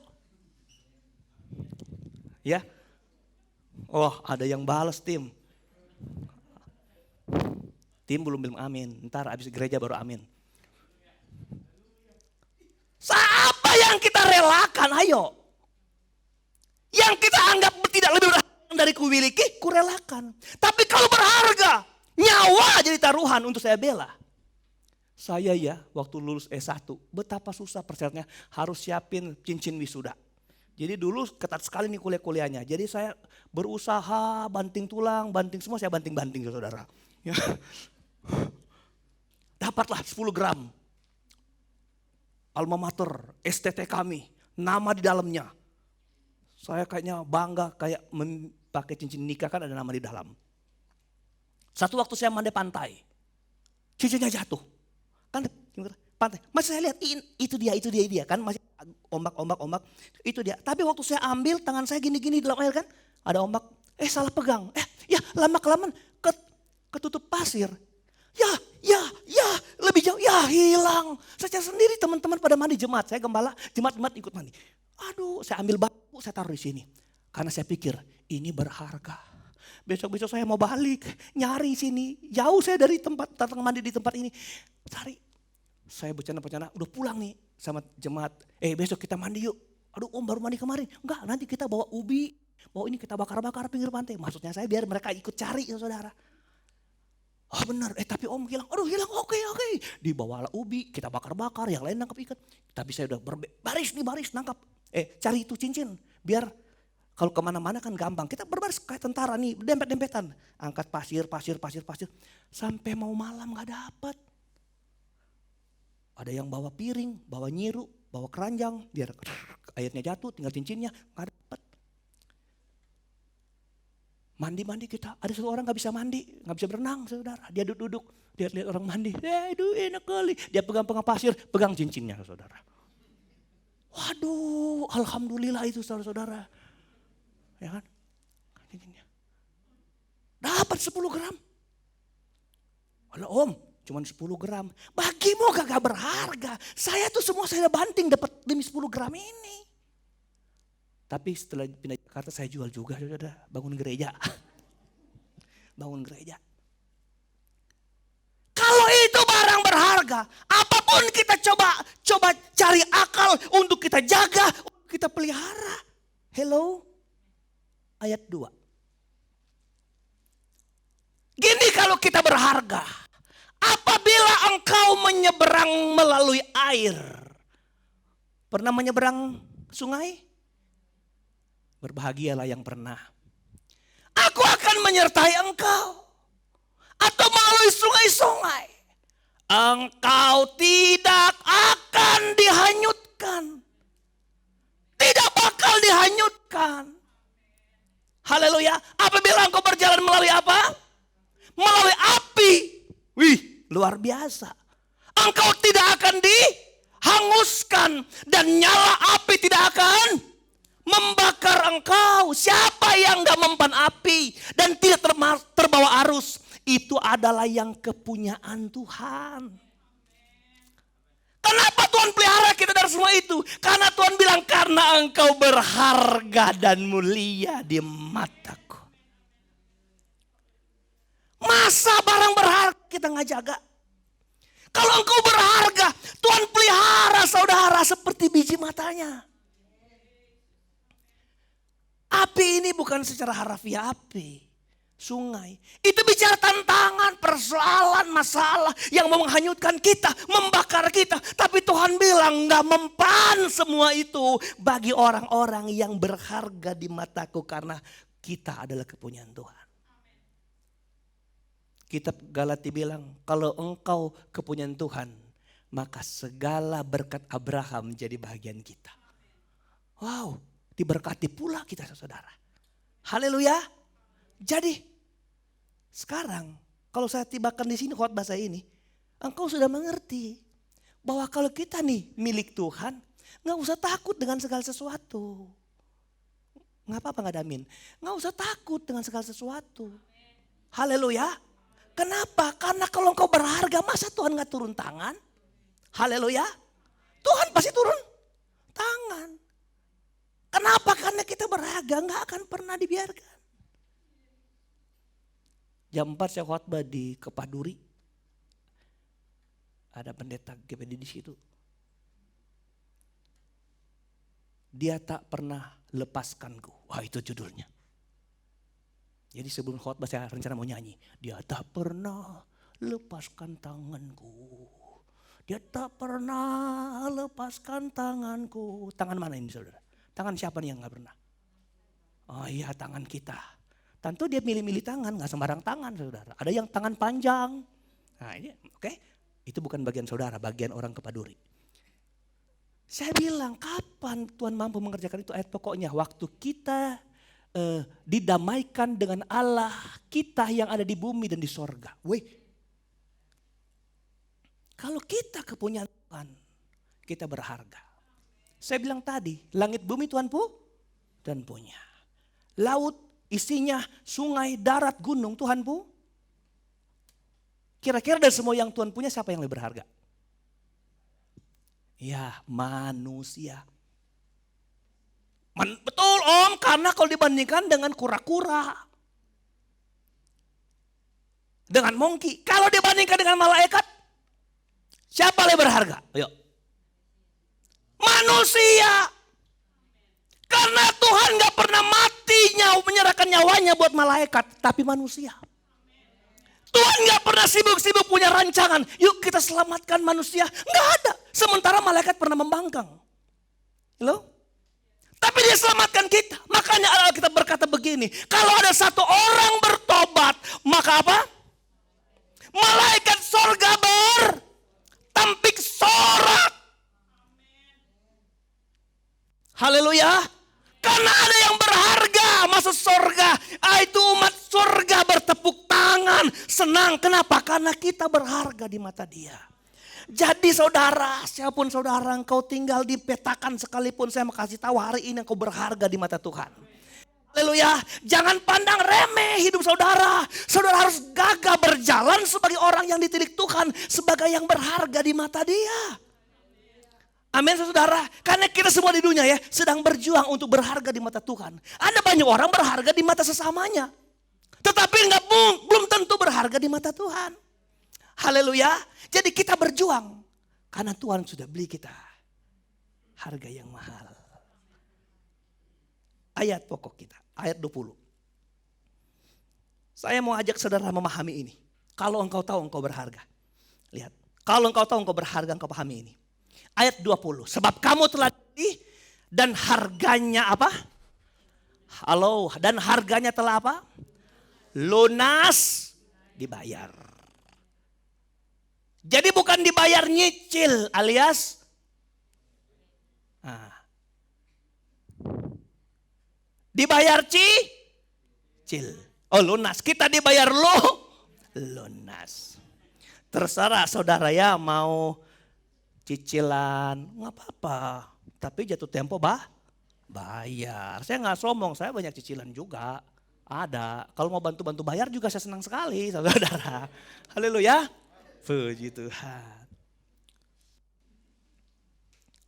Ya. Oh ada yang balas tim. Tim belum bilang amin, ntar habis gereja baru amin. Apa yang kita relakan, ayo. Yang kita anggap tidak lebih berharga dari kumiliki, kurelakan. Tapi kalau berharga, nyawa jadi taruhan untuk saya bela. Saya ya waktu lulus S1, betapa susah persyaratannya, harus siapin cincin wisuda. Jadi dulu ketat sekali nih kuliah-kuliahnya. Jadi saya berusaha banting tulang, banting semua saya banting-banting saudara. Ya. Dapatlah 10 gram. Alma mater, STT kami, nama di dalamnya. Saya kayaknya bangga kayak pakai cincin nikah kan ada nama di dalam. Satu waktu saya mandi pantai, cincinnya jatuh. Kan pantai, masih saya lihat itu dia kan masih ombak, itu dia. Tapi waktu saya ambil tangan saya gini-gini dalam air kan, ada ombak, salah pegang. Ya lama-kelamaan ketutup pasir. Ya, lebih jauh, ya hilang. Saya sendiri teman-teman pada mandi jemaat, saya gembala, jemaat ikut mandi. Aduh, saya ambil batu, saya taruh di sini. Karena saya pikir ini berharga. Besok-besok saya mau balik, nyari sini. Jauh saya dari tempat datang mandi di tempat ini. Cari. Saya bercanda-bercanda, udah pulang nih sama jemaat. Besok kita mandi yuk. Aduh om baru mandi kemarin. Enggak, nanti kita bawa ubi. Bawa ini kita bakar-bakar pinggir pantai. Maksudnya saya biar mereka ikut cari ya saudara. Oh benar, tapi om hilang. Aduh hilang, oke. Dibawalah ubi, kita bakar-bakar, yang lain nangkap ikan. Tapi saya udah baris nangkap. Cari itu cincin, biar kalau kemana-mana kan gampang. Kita berbaris kayak tentara nih, dempet-dempetan. Angkat pasir. Sampai mau malam gak dapet. Ada yang bawa piring, bawa nyiru, bawa keranjang. Biar airnya jatuh, tinggal cincinnya, gak dapet. Mandi kita, ada satu orang gak bisa mandi, gak bisa berenang saudara. Dia duduk, dia lihat orang mandi, aduh enak kali. Dia pegang pasir, pegang cincinnya saudara. Waduh, alhamdulillah itu saudara-saudara. Ya kan, cincinnya. Dapat 10 gram. Walau om, cuma 10 gram. Bagimu gak berharga. Saya tuh semua saya banting dapat demi 10 gram ini. Tapi setelah pindah Jakarta saya jual juga, saudara, bangun gereja. Kalau itu barang berharga, apapun kita coba cari akal untuk kita jaga, untuk kita pelihara. Hello, ayat 2. Gini kalau kita berharga, apabila engkau menyeberang melalui air. Pernah menyeberang sungai? Berbahagialah yang pernah. Aku akan menyertai engkau. Atau melalui sungai-sungai. Engkau tidak akan dihanyutkan. Tidak bakal dihanyutkan. Haleluya. Apabila engkau berjalan melalui apa? Melalui api. Wih, luar biasa. Engkau tidak akan dihanguskan. Dan nyala api tidak akan membakar engkau. Siapa yang gak mempan api dan tidak terbawa arus, itu adalah yang kepunyaan Tuhan. Kenapa Tuhan pelihara kita dari semua itu? Karena Tuhan bilang karena engkau berharga dan mulia di mataku. Masa barang berharga kita gak jaga? Kalau engkau berharga, Tuhan pelihara saudara seperti biji matanya. Api ini bukan secara harafiah api, sungai. Itu bicara tantangan, persoalan, masalah yang mau menghanyutkan kita, membakar kita. Tapi Tuhan bilang gak mempan semua itu bagi orang-orang yang berharga di mataku karena kita adalah kepunyaan Tuhan. Kitab Galati bilang kalau engkau kepunyaan Tuhan maka segala berkat Abraham menjadi bagian kita. Wow, diberkati pula kita saudara. Haleluya. Jadi sekarang kalau saya tibakan di sini khotbah saya ini, engkau sudah mengerti bahwa kalau kita nih milik Tuhan, nggak usah takut dengan segala sesuatu. Nggak apa-apa nggak damin. Nggak usah takut dengan segala sesuatu. Haleluya. Kenapa? Karena kalau engkau berharga, masa Tuhan nggak turun tangan? Haleluya. Tuhan pasti turun tangan. Kenapa? Karena kita berharga, nggak akan pernah dibiarkan. Jam 4 saya khotbah di Kepaduri. Ada pendeta GPD di situ. Dia tak pernah lepaskanku. Wah, itu judulnya. Jadi sebelum khotbah saya rencana mau nyanyi. Dia tak pernah lepaskan tanganku. Dia tak pernah lepaskan tanganku. Tangan mana ini saudara? Tangan siapa nih yang gak pernah? Oh iya, tangan kita. Tentu dia milih-milih tangan, gak sembarang tangan saudara. Ada yang tangan panjang. Nah ini oke. Itu bukan bagian saudara, bagian orang Kepaduri. Saya bilang kapan Tuhan mampu mengerjakan itu? Ayat pokoknya waktu kita didamaikan dengan Allah kita yang ada di bumi dan di sorga. Weh, kalau kita kepunyaan Tuhan, kita berharga. Saya bilang tadi, langit bumi Tuhan dan punya. Laut isinya, sungai, darat, gunung Tuhan Kira-kira dari semua yang Tuhan punya siapa yang lebih berharga? Ya, manusia. Betul om, karena kalau dibandingkan dengan kura-kura, dengan monkey, kalau dibandingkan dengan malaikat, siapa lebih berharga? Ayo. Manusia. Karena Tuhan gak pernah menyerahkan nyawanya buat malaikat, tapi manusia. Tuhan gak pernah sibuk-sibuk punya rancangan, yuk kita selamatkan manusia. Gak ada, sementara malaikat pernah membangkang. Halo? Tapi dia selamatkan kita. Makanya Alkitab berkata begini. Kalau ada satu orang bertobat. Maka apa? Malaikat sorga bertampik sorak. Haleluya. Karena ada yang berharga masuk sorga. Itu umat sorga bertepuk tangan. Senang. Kenapa? Karena kita berharga di mata dia. Jadi saudara, siapapun saudara engkau tinggal di petakan sekalipun, saya mau kasih tahu hari ini engkau berharga di mata Tuhan. Haleluya, jangan pandang remeh hidup saudara. Saudara harus gagah berjalan sebagai orang yang ditilik Tuhan, sebagai yang berharga di mata dia. Amin saudara, karena kita semua di dunia ya sedang berjuang untuk berharga di mata Tuhan. Ada banyak orang berharga di mata sesamanya, tetapi belum tentu berharga di mata Tuhan. Haleluya. Jadi kita berjuang karena Tuhan sudah beli kita harga yang mahal. Ayat pokok kita, ayat 20. Saya mau ajak saudara memahami ini. Kalau engkau tahu engkau berharga. Lihat, kalau engkau tahu engkau berharga, engkau pahami ini. Ayat 20, sebab kamu telah dibeli dan harganya apa? Halo, dan harganya telah apa? Lunas dibayar. Jadi bukan dibayar nyicil alias dibayar cicil. Oh lunas, kita dibayar lunas. Terserah saudara ya mau cicilan, nggak apa-apa. Tapi jatuh tempo bayar. Saya nggak sombong, saya banyak cicilan juga. Ada, kalau mau bantu-bantu bayar juga saya senang sekali saudara. Haleluya. Puji Tuhan.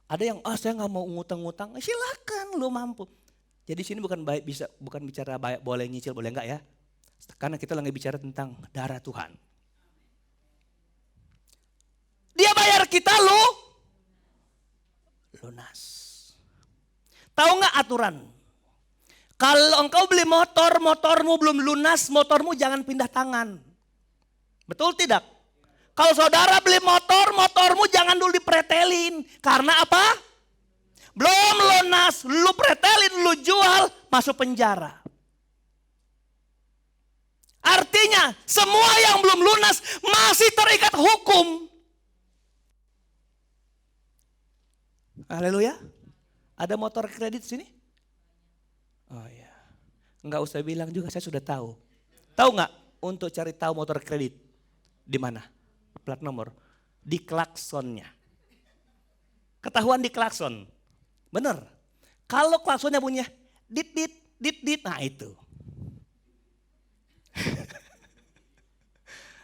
Ada yang saya nggak mau ngutang-ngutang, silakan lu mampu. Jadi sini bukan bicara boleh nyicil boleh enggak ya? Karena kita lagi bicara tentang darah Tuhan. Dia bayar kita lunas. Tahu nggak aturan? Kalau engkau beli motor, motormu belum lunas, motormu jangan pindah tangan. Betul tidak? Kalau saudara beli motor, motormu jangan dulu dipretelin. Karena apa? Belum lunas, lu pretelin, lu jual, masuk penjara. Artinya semua yang belum lunas masih terikat hukum. Haleluya. Ada motor kredit sini? Oh ya, nggak usah bilang juga, saya sudah tahu. Tahu nggak untuk cari tahu motor kredit di mana? Plat nomor di klaksonnya. Ketahuan di klakson, bener. Kalau klaksonnya punya dit dit dit dit, nah itu.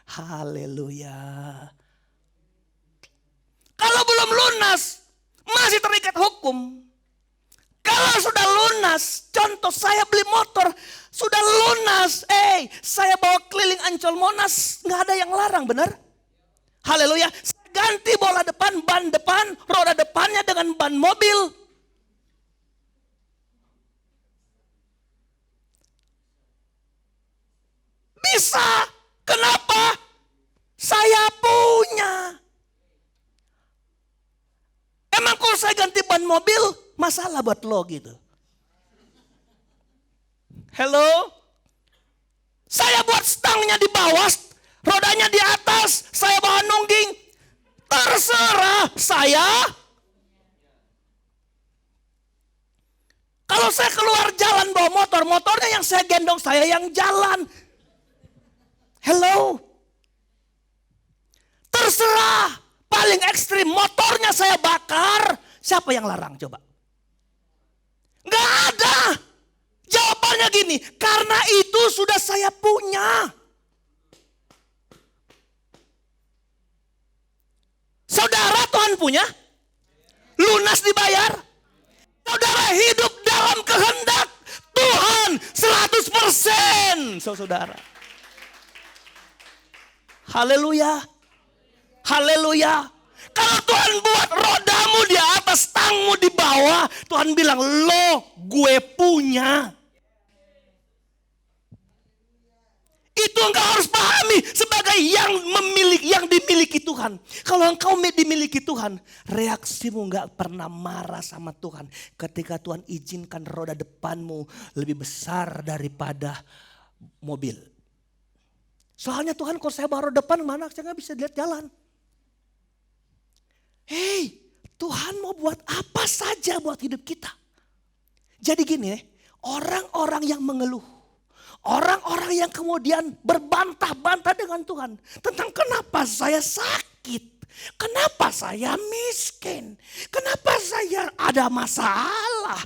Haleluya. Kalau belum lunas masih terikat hukum. Kalau sudah lunas, contoh saya beli motor, sudah lunas, saya bawa keliling Ancol Monas, nggak ada yang larang, benar? Haleluya, saya ganti bola depan, ban depan, roda depannya dengan ban mobil. Bisa, kenapa? Saya punya. Emang kalau saya ganti ban mobil, masalah buat lo gitu. Hello? Saya buat stangnya di bawah, rodanya di atas, saya bawa nungging. Terserah saya. Kalau saya keluar jalan bawa motor, motornya yang saya gendong, saya yang jalan. Hello? Terserah. Paling ekstrim motornya saya bakar. Siapa yang larang coba? Gak ada. Jawabannya gini, karena itu sudah saya punya. Saudara Tuhan punya? Lunas dibayar? Saudara hidup dalam kehendak Tuhan 100%. Saudara. Haleluya. Haleluya. Kalau Tuhan buat rodamu di atas, tangmu di bawah, Tuhan bilang, lo gue punya. Itu engkau harus pahami sebagai yang dimiliki Tuhan. Kalau engkau dimiliki Tuhan, reaksimu gak pernah marah sama Tuhan. Ketika Tuhan izinkan roda depanmu lebih besar daripada mobil. Soalnya Tuhan kalau saya bawa roda depan, mana saya gak bisa lihat jalan. Tuhan mau buat apa saja buat hidup kita. Jadi gini, orang-orang yang mengeluh, orang-orang yang kemudian berbantah-bantah dengan Tuhan tentang kenapa saya sakit, kenapa saya miskin, kenapa saya ada masalah.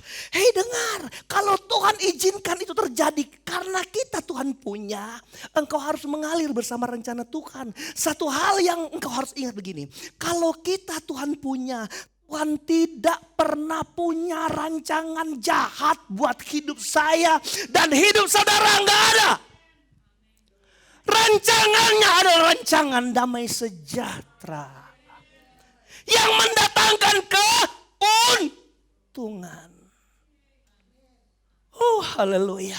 Dengar, kalau Tuhan izinkan itu terjadi karena kita Tuhan punya, engkau harus mengalir bersama rencana Tuhan. Satu hal yang engkau harus ingat begini, kalau kita Tuhan punya, Tuhan tidak pernah punya rancangan jahat buat hidup saya dan hidup saudara, enggak ada. Rancangannya adalah rancangan damai sejahtera yang mendatangkan keuntungan. Oh haleluya.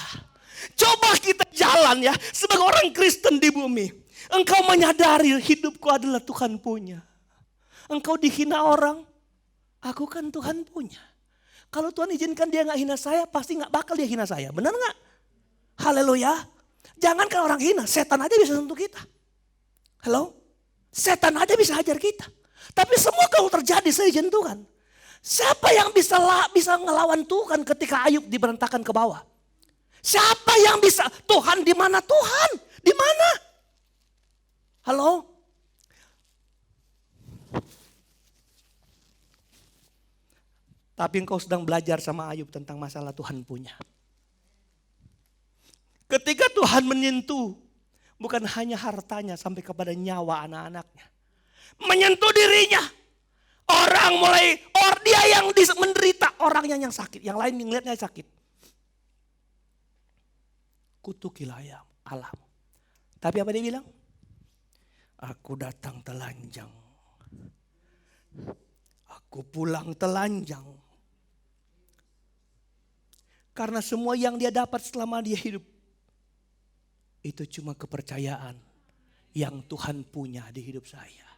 Coba kita jalan ya sebagai orang Kristen di bumi. Engkau menyadari hidupku adalah Tuhan punya. Engkau dihina orang, aku kan Tuhan punya. Kalau Tuhan izinkan dia gak hina saya, pasti gak bakal dia hina saya. Benar gak? Haleluya. Jangankan orang hina, setan aja bisa sentuh kita. Halo? Setan aja bisa hajar kita. Tapi semua kalau terjadi seizin Tuhan. Siapa yang bisa ngelawan Tuhan ketika Ayub diberantakan ke bawah? Siapa yang bisa? Tuhan di mana Tuhan? Di mana? Halo? Tapi engkau sedang belajar sama Ayub tentang masalah Tuhan punya. Ketika Tuhan menyentuh, bukan hanya hartanya sampai kepada nyawa anak-anaknya. Menyentuh dirinya. Dia yang menderita, orangnya yang sakit. Yang lain melihatnya sakit. Kutukilah ya Allah. Tapi apa dia bilang? Aku datang telanjang. Aku pulang telanjang. Karena semua yang dia dapat selama dia hidup, itu cuma kepercayaan yang Tuhan punya di hidup saya.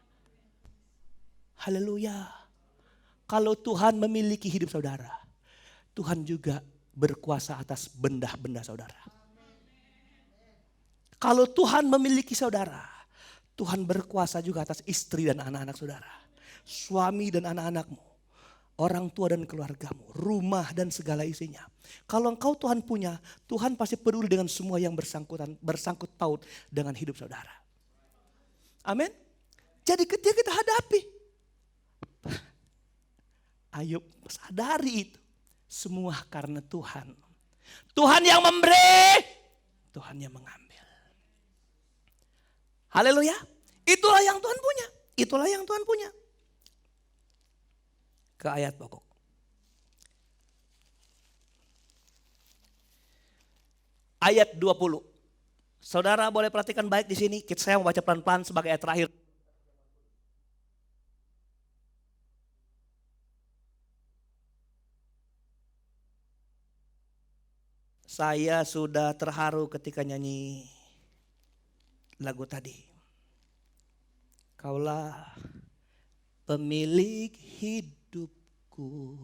Haleluya. Kalau Tuhan memiliki hidup saudara, Tuhan juga berkuasa atas benda-benda saudara. Kalau Tuhan memiliki saudara, Tuhan berkuasa juga atas istri dan anak-anak saudara. Suami dan anak-anakmu, orang tua dan keluargamu, rumah dan segala isinya. Kalau engkau Tuhan punya, Tuhan pasti peduli dengan semua yang bersangkut paut dengan hidup saudara. Amin. Jadi ketika kita hadapi, ayo sadari itu. Semua karena Tuhan. Tuhan yang memberi, Tuhan yang mengambil. Haleluya. Itulah yang Tuhan punya. Itulah yang Tuhan punya. Ke ayat pokok. Ayat 20. Saudara boleh perhatikan baik di sini. Saya mau baca pelan-pelan sebagai ayat terakhir. Saya sudah terharu ketika nyanyi lagu tadi. Kaulah pemilik hidupku,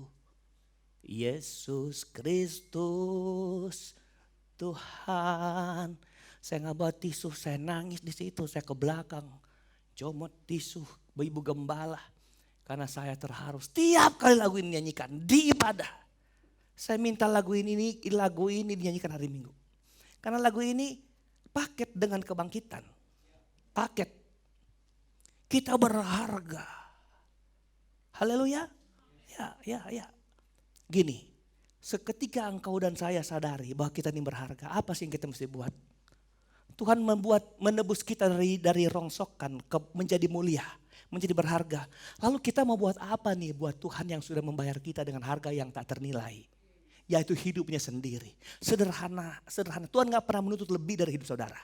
Yesus Kristus Tuhan. Saya nggak bawa tisu, saya nangis di situ, saya ke belakang, comot tisu, ibu gembala, karena saya terharu. Setiap kali lagu ini nyanyikan di ibadah, saya minta lagu ini dinyanyikan hari Minggu. Karena lagu ini paket dengan kebangkitan. Paket. Kita berharga. Haleluya. Ya. Gini, seketika engkau dan saya sadari bahwa kita ini berharga, apa sih yang kita mesti buat? Tuhan menebus kita dari rongsokan menjadi mulia, menjadi berharga. Lalu kita mau buat apa nih buat Tuhan yang sudah membayar kita dengan harga yang tak ternilai? Yaitu hidupnya sendiri. Sederhana. Tuhan gak pernah menuntut lebih dari hidup saudara.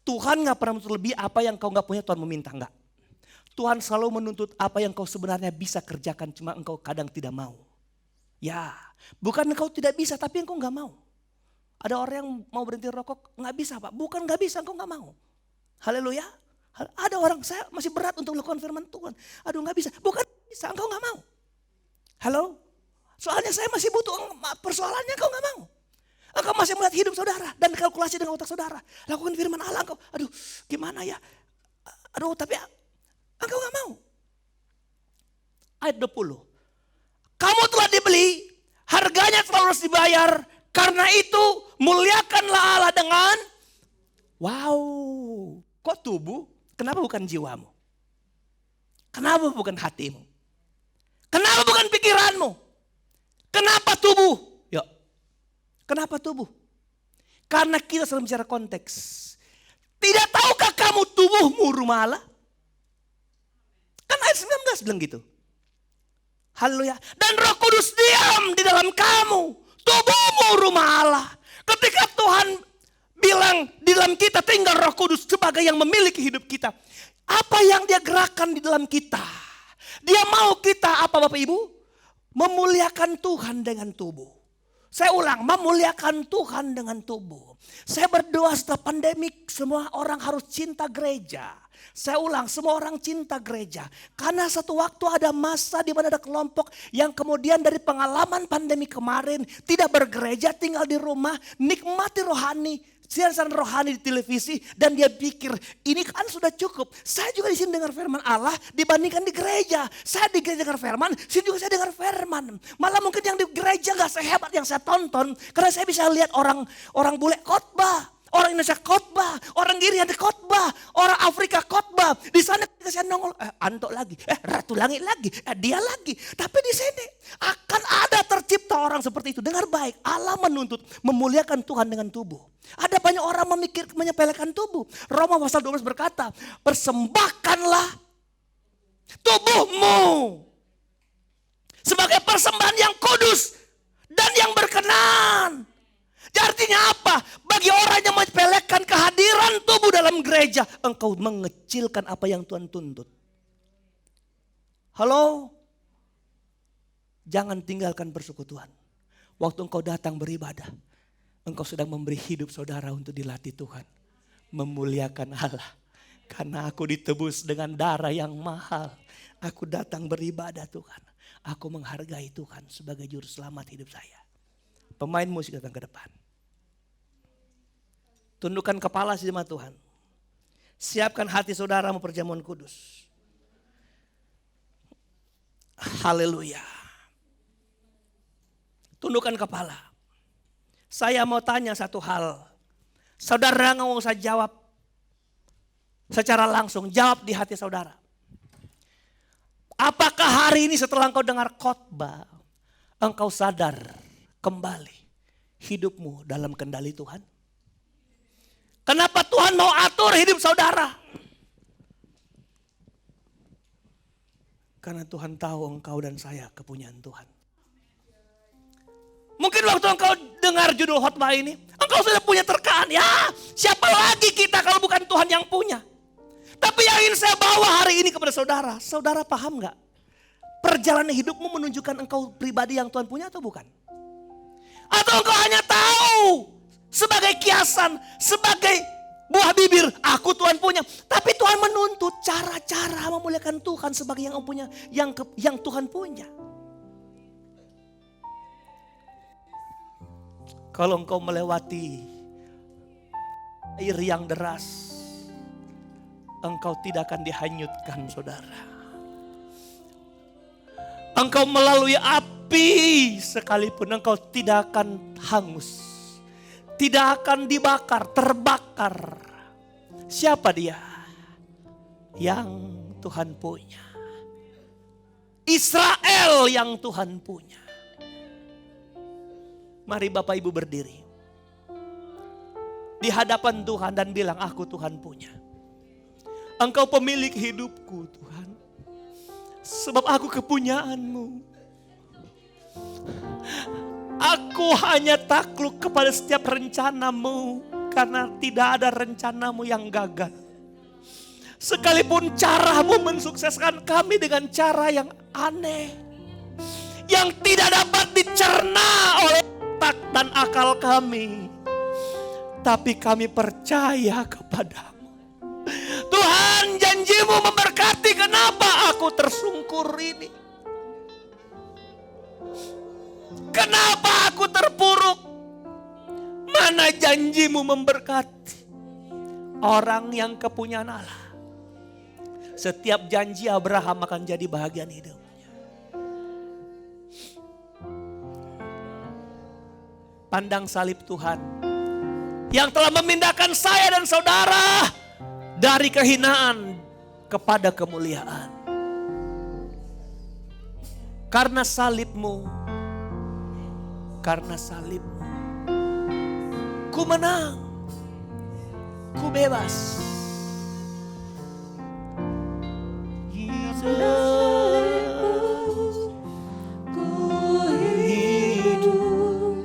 Tuhan gak pernah menuntut lebih apa yang kau gak punya Tuhan meminta, enggak. Tuhan selalu menuntut apa yang kau sebenarnya bisa kerjakan, cuma engkau kadang tidak mau. Ya, bukan engkau tidak bisa tapi engkau gak mau. Ada orang yang mau berhenti rokok, gak bisa Pak. Bukan gak bisa, engkau gak mau. Haleluya. Ada orang, saya masih berat untuk melakukan firman Tuhan. Aduh gak bisa, bukan bisa, engkau gak mau. Halo. Soalnya saya masih butuh, persoalannya engkau gak mau. Engkau masih melihat hidup saudara dan kalkulasi dengan otak saudara. Lakukan firman Allah engkau, aduh gimana ya. Aduh tapi engkau gak mau. Ayat 20. Kamu telah dibeli, harganya telah harus dibayar. Karena itu muliakanlah Allah dengan, wow. Kok tubuh? Kenapa bukan jiwamu? Kenapa bukan hatimu? Kenapa bukan pikiranmu? Kenapa tubuh? Yuk. Kenapa tubuh? Karena kita selalu bicara konteks. Tidak tahukah kamu tubuhmu rumah Allah? Kan ayat 19 bilang gitu. Haleluya. Dan Roh Kudus diam di dalam kamu. Tubuhmu rumah Allah. Ketika Tuhan bilang di dalam kita tinggal Roh Kudus sebagai yang memiliki hidup kita. Apa yang dia gerakkan di dalam kita? Dia mau kita apa Bapak Ibu? Memuliakan Tuhan dengan tubuh. Saya ulang, memuliakan Tuhan dengan tubuh. Saya berdoa setelah pandemik semua orang harus cinta gereja. Saya ulang, semua orang cinta gereja. Karena satu waktu ada masa di mana ada kelompok yang kemudian dari pengalaman pandemi kemarin tidak bergereja, tinggal di rumah, nikmati rohani. Siaran rohani di televisi dan dia pikir ini kan sudah cukup. Saya juga di sini dengar firman Allah dibandingkan di gereja. Saya di gereja dengar firman, sini juga saya dengar firman. Malah mungkin yang di gereja gak sehebat yang saya tonton karena saya bisa lihat orang bule khotbah, orang Indonesia khotbah, orang Irian khotbah, orang Afrika khotbah. Di sana ketika saya nongol, Anto lagi, Ratu Langit lagi, dia lagi. Tapi di sini akan ada tercipta orang seperti itu. Dengar baik, Allah menuntut memuliakan Tuhan dengan tubuh. Ada banyak orang menyepelekan tubuh. Roma pasal 12 berkata, persembahkanlah tubuhmu sebagai persembahan yang kudus dan yang berkenan. Artinya apa? Bagi orang yang menyepelekan kehadiran tubuh dalam gereja, engkau mengecilkan apa yang Tuhan tuntut. Halo? Jangan tinggalkan persekutuan. Waktu engkau datang beribadah, engkau sedang memberi hidup saudara untuk dilatih Tuhan. Memuliakan Allah. Karena aku ditebus dengan darah yang mahal. Aku datang beribadah Tuhan. Aku menghargai Tuhan sebagai juru selamat hidup saya. Pemain musik datang ke depan. Tundukkan kepala di hadapan Tuhan. Siapkan hati saudara mau perjamuan kudus. Haleluya. Tundukkan kepala. Saya mau tanya satu hal. Saudara nggak usah jawab secara langsung. Jawab di hati saudara. Apakah hari ini setelah engkau dengar khotbah, engkau sadar kembali hidupmu dalam kendali Tuhan? Kenapa Tuhan mau atur hidup saudara? Karena Tuhan tahu engkau dan saya kepunyaan Tuhan. Mungkin waktu engkau dengar judul khotbah ini, engkau sudah punya terkaan. Ya, siapa lagi kita kalau bukan Tuhan yang punya? Tapi yang ingin saya bawa hari ini kepada saudara, saudara paham gak? Perjalanan hidupmu menunjukkan engkau pribadi yang Tuhan punya atau bukan? Atau engkau hanya tahu sebagai kiasan, sebagai buah bibir, aku Tuhan punya. Tapi Tuhan menuntut cara-cara memuliakan Tuhan sebagai yang punya, yang Tuhan punya. Kalau engkau melewati air yang deras, engkau tidak akan dihanyutkan saudara. Engkau melalui api sekalipun engkau tidak akan hangus. Tidak akan dibakar, terbakar. Siapa dia? Yang Tuhan punya. Israel yang Tuhan punya. Mari Bapak Ibu berdiri. Di hadapan Tuhan dan bilang, aku Tuhan punya. Engkau pemilik hidupku Tuhan. Sebab aku kepunyaanmu. Aku hanya takluk kepada setiap rencanamu. Karena tidak ada rencanamu yang gagal. Sekalipun caramu mensukseskan kami dengan cara yang aneh. Yang tidak dapat dicerna oleh otak dan akal kami. Tapi kami percaya kepadamu. Tuhan, janjimu memberkati, kenapa aku tersungkur ini? Kenapa aku terpuruk? Mana janjimu memberkati orang yang kepunyaan Allah? Setiap janji Abraham akan jadi bahagian hidupnya. Pandang salib Tuhan yang telah memindahkan saya dan saudara dari kehinaan kepada kemuliaan. Karena salibmu, ku menang, ku bebas. Yesus, ku hidup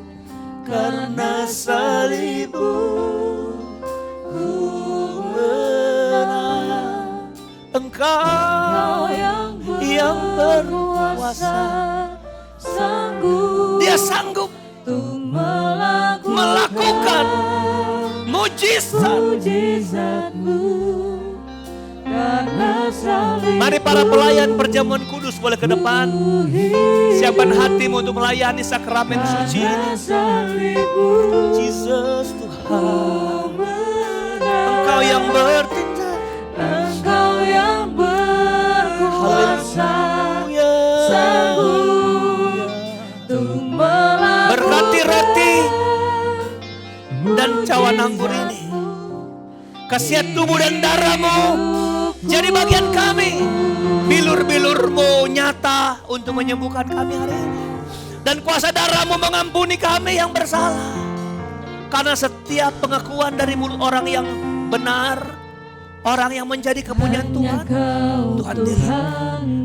karena salibmu. Ku menang, Engkau yang berkuasa, Dia sanggup melakukan mujizat-mu. Mari para pelayan perjamuan kudus boleh ke depan. Siapkan hatimu untuk melayani sakramen suci ini. Jesus Tuhan, Engkau yang bertindak, Engkau yang berkuasa, berkati roti dan cawan anggur ini. Khasiat tubuh dan darahmu jadi bagian kami. Bilur-bilurmu nyata untuk menyembuhkan kami hari ini. Dan kuasa darahmu mengampuni kami yang bersalah. Karena setiap pengakuan dari mulut orang yang benar, orang yang menjadi kepunyaan Tuhan, Tuhan diri.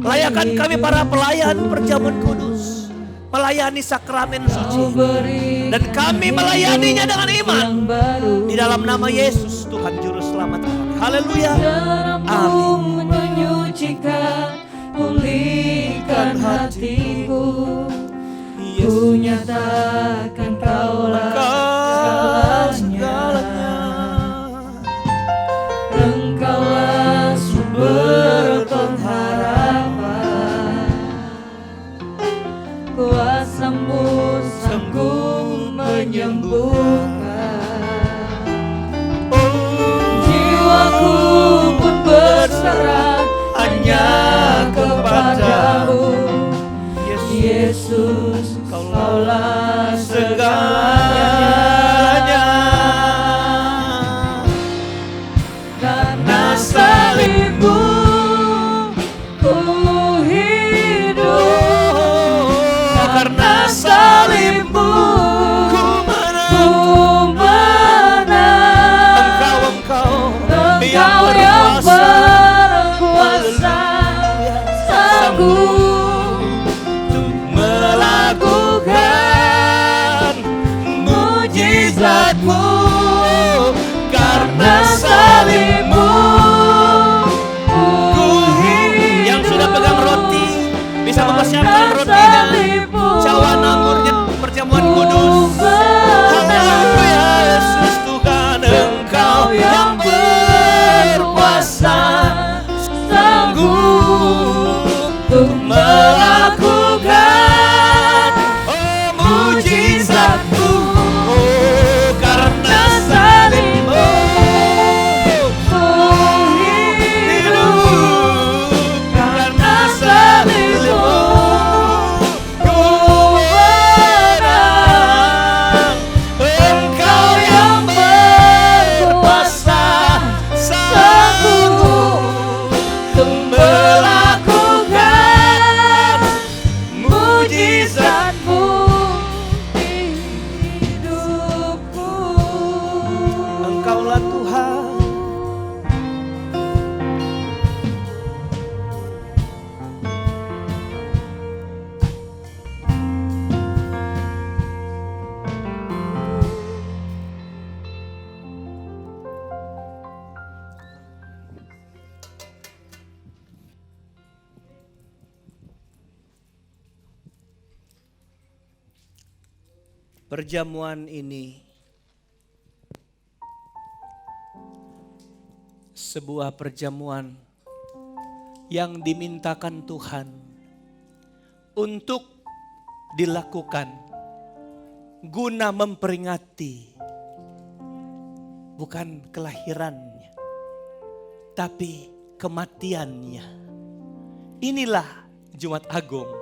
Layakan kami para pelayan perjamuan kudus melayani sakramen suci. Dan kami melayaninya dengan iman. Di dalam nama Yesus Tuhan Juru Selamat kami. Haleluya. Amin. menyucikan, pulih ku nyatakan Kaulah segalanya. Engkaulah sumber pengharapan, kuasa-Mu sanggup menyembuhkan. Jiwaku pun berserah hanya kepadamu, Yesus, Kaulah segalanya. Karena salib-Mu ku hidup, karena salib-Mu ku menang. Engkau yang berkuasa, sanggup melakukan mujizat-Mu. Karena salib-Mu ku hidup. Yang sudah pegang roti bisa mempersiapkan rotinya, cawan anggurnya, perjamuan kudus. Haleluya, Yesus Tuhan, Engkau yang berkuasa, sanggup untuk melakukan mujizat-Mu. Karena salib-Mu ku hidup, karena salib-Mu ku menang. Engkau yang berkuasa, sanggup untuk melakukan mujizat-Mu di hidupku. Engkaulah Tuhan. Perjamuan ini sebuah perjamuan yang dimintakan Tuhan untuk dilakukan guna memperingati bukan kelahirannya, tapi kematiannya. Inilah Jumat Agung.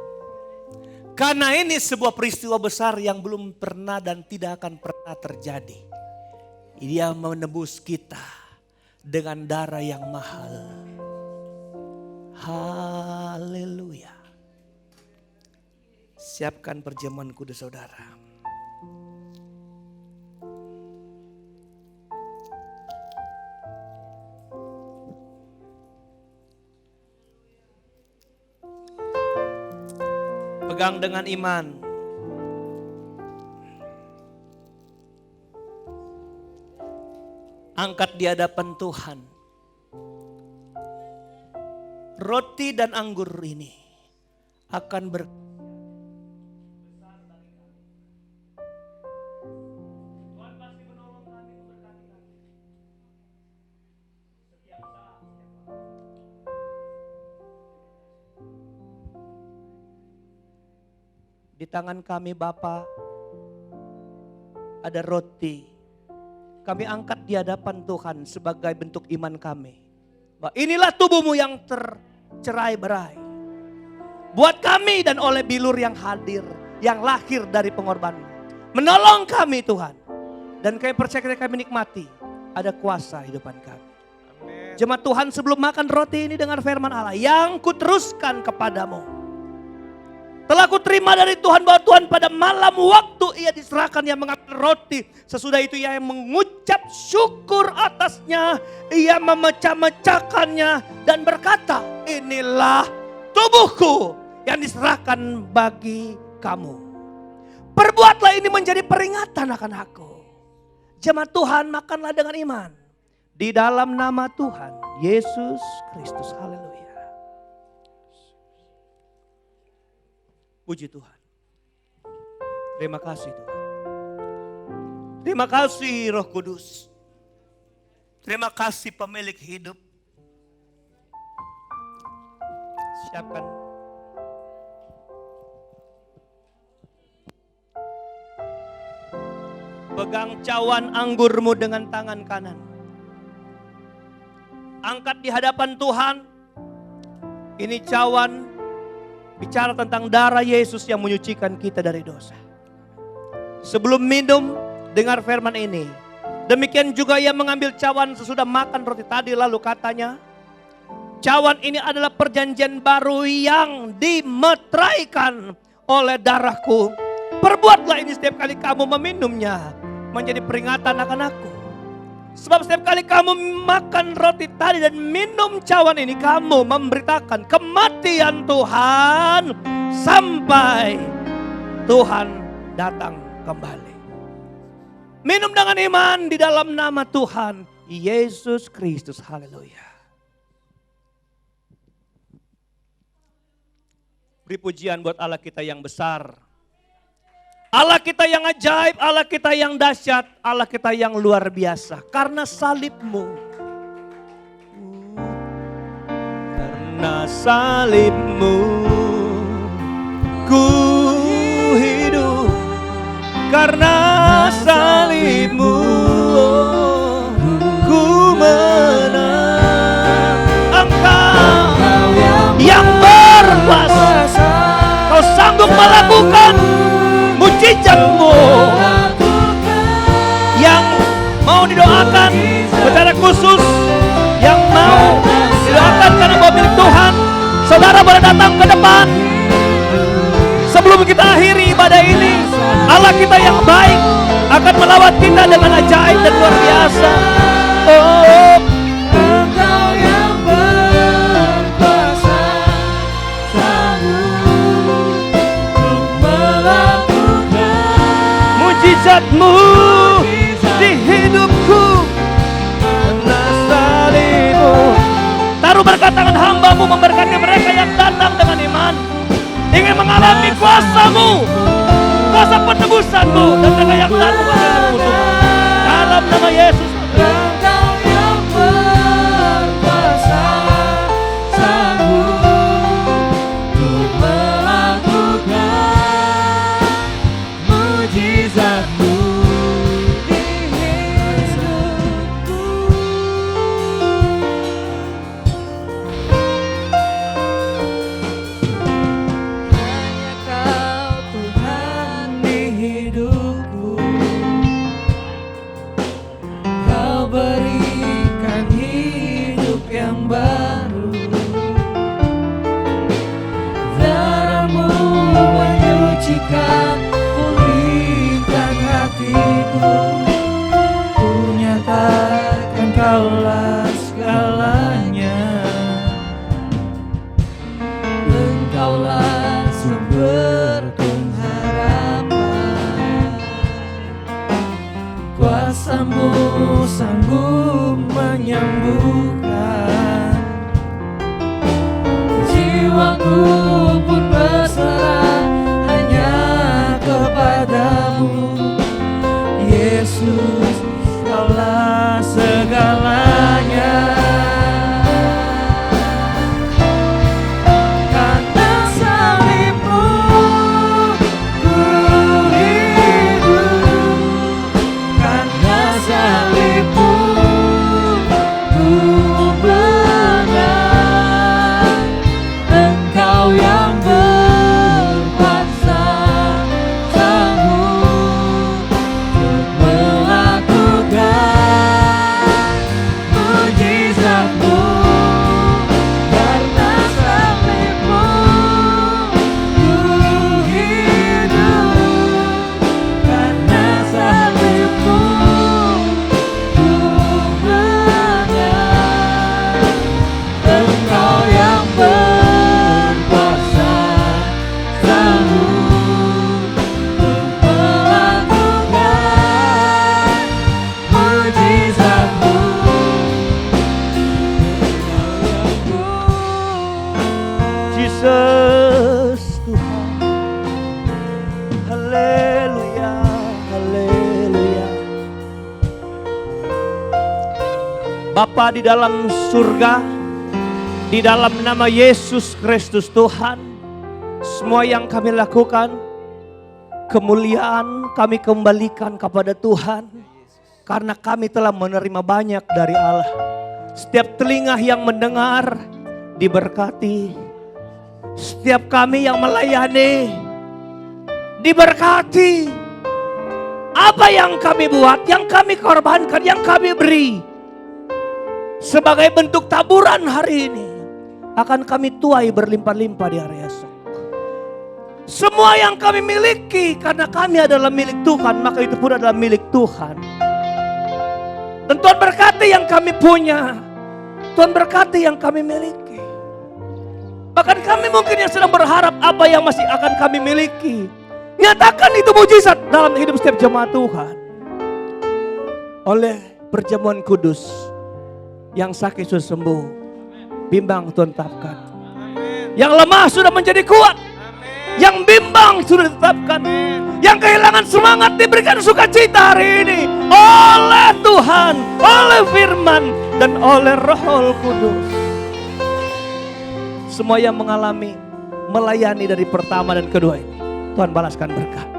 Karena ini sebuah peristiwa besar yang belum pernah dan tidak akan pernah terjadi. Dia menebus kita dengan darah yang mahal. Haleluya. Siapkan perjamuan kudus saudara. Pegang dengan iman. Angkat di hadapan Tuhan. Roti dan anggur ini akan di tangan kami Bapa ada roti. Kami angkat di hadapan Tuhan sebagai bentuk iman kami. Bahwa inilah tubuh-Mu yang tercerai-berai. Buat kami dan oleh bilur yang hadir, yang lahir dari pengorbanan. Menolong kami Tuhan. Dan kami percaya kami nikmati ada kuasa hidupan kami. Jemaat Tuhan, sebelum makan roti ini dengan firman Allah yang kuteruskan kepadamu. Telah ku terima dari Tuhan bahwa Tuhan pada malam waktu ia diserahkan, ia mengambil roti. Sesudah itu ia mengucap syukur atasnya. Ia memecah-mecahkannya dan berkata, inilah tubuhku yang diserahkan bagi kamu. Perbuatlah ini menjadi peringatan akan aku. Jemaat Tuhan, makanlah dengan iman. Di dalam nama Tuhan Yesus Kristus. Haleluya. Puji Tuhan. Terima kasih Tuhan. Terima kasih Roh Kudus. Terima kasih pemilik hidup. Siapkan. Pegang cawan anggurmu dengan tangan kanan. Angkat di hadapan Tuhan. Ini cawan bicara tentang darah Yesus yang menyucikan kita dari dosa. Sebelum minum, dengar firman ini. Demikian juga ia mengambil cawan sesudah makan roti tadi, lalu katanya, cawan ini adalah perjanjian baru yang dimeteraikan oleh darahku. Perbuatlah ini setiap kali kamu meminumnya, menjadi peringatan akan aku. Sebab setiap kali kamu makan roti tadi dan minum cawan ini, kamu memberitakan kematian Tuhan sampai Tuhan datang kembali. Minum dengan iman di dalam nama Tuhan Yesus Kristus. Haleluya. Beri pujian buat Allah kita yang besar. Allah kita yang ajaib, Allah kita yang dahsyat, Allah kita yang luar biasa. Karena salibmu. Karena salibmu ku hidup. Karena salibmu ku menang. Engkau yang berkuasa, kau sanggup melakukan mujizatmu. Yang mau didoakan secara khusus, yang mau didoakan karena bahwa milik Tuhan, saudara boleh datang ke depan. Sebelum kita akhiri ibadah ini, Allah kita yang baik akan melawat kita dengan ajaib dan luar biasa. Oh, Engkau yang berkuasa, sanggup melakukan mujizatmu di hidupku. Karena salibmu. Taruh berkat tangan hamba-Mu memberkati mereka yang datang dengan iman, ingin mengalami kuasa-Mu, kuasa penebusan-Mu, dan mereka yang datang mengalami Tuhan. Dalam nama Yesus. Engkau yang berkuasa, sanggup melakukan mujizat-Mu di hidupku. Hanya Kau Tuhan di hidupku. Kau berikan hidup yang baru. Darah-Mu menyucikan, pulihkan hatiku. Ku nyatakan Kaulah segalanya. Engkaulah sumber pengharapan. Kuasa-Mu sanggup menyembuhkan. Jiwaku pun berserah hanya kepadamu. Yesus, Kaulah segalanya. Karena salibmu ku hidup. Karena salibmu ku Bapa di dalam surga, di dalam nama Yesus Kristus Tuhan, semua yang kami lakukan, kemuliaan kami kembalikan kepada Tuhan. Karena kami telah menerima banyak dari Allah. Setiap telinga yang mendengar diberkati. Setiap kami yang melayani diberkati. Apa yang kami buat, yang kami korbankan, yang kami beri, sebagai bentuk taburan hari ini, akan kami tuai berlimpah-limpah di hari esok. Semua yang kami miliki, karena kami adalah milik Tuhan, maka itu pun adalah milik Tuhan. Dan Tuhan berkati yang kami punya, Tuhan berkati yang kami miliki. Bahkan kami mungkin yang sedang berharap apa yang masih akan kami miliki. Nyatakan itu mujizat dalam hidup setiap jemaat Tuhan. Oleh perjamuan kudus, yang sakit sudah sembuh, bimbang Tuhan tetapkan. Yang lemah sudah menjadi kuat, yang bimbang sudah ditetapkan, yang kehilangan semangat diberikan sukacita hari ini oleh Tuhan, oleh firman dan oleh Roh Kudus. Semua yang mengalami, melayani dari pertama dan kedua ini, Tuhan balaskan berkat.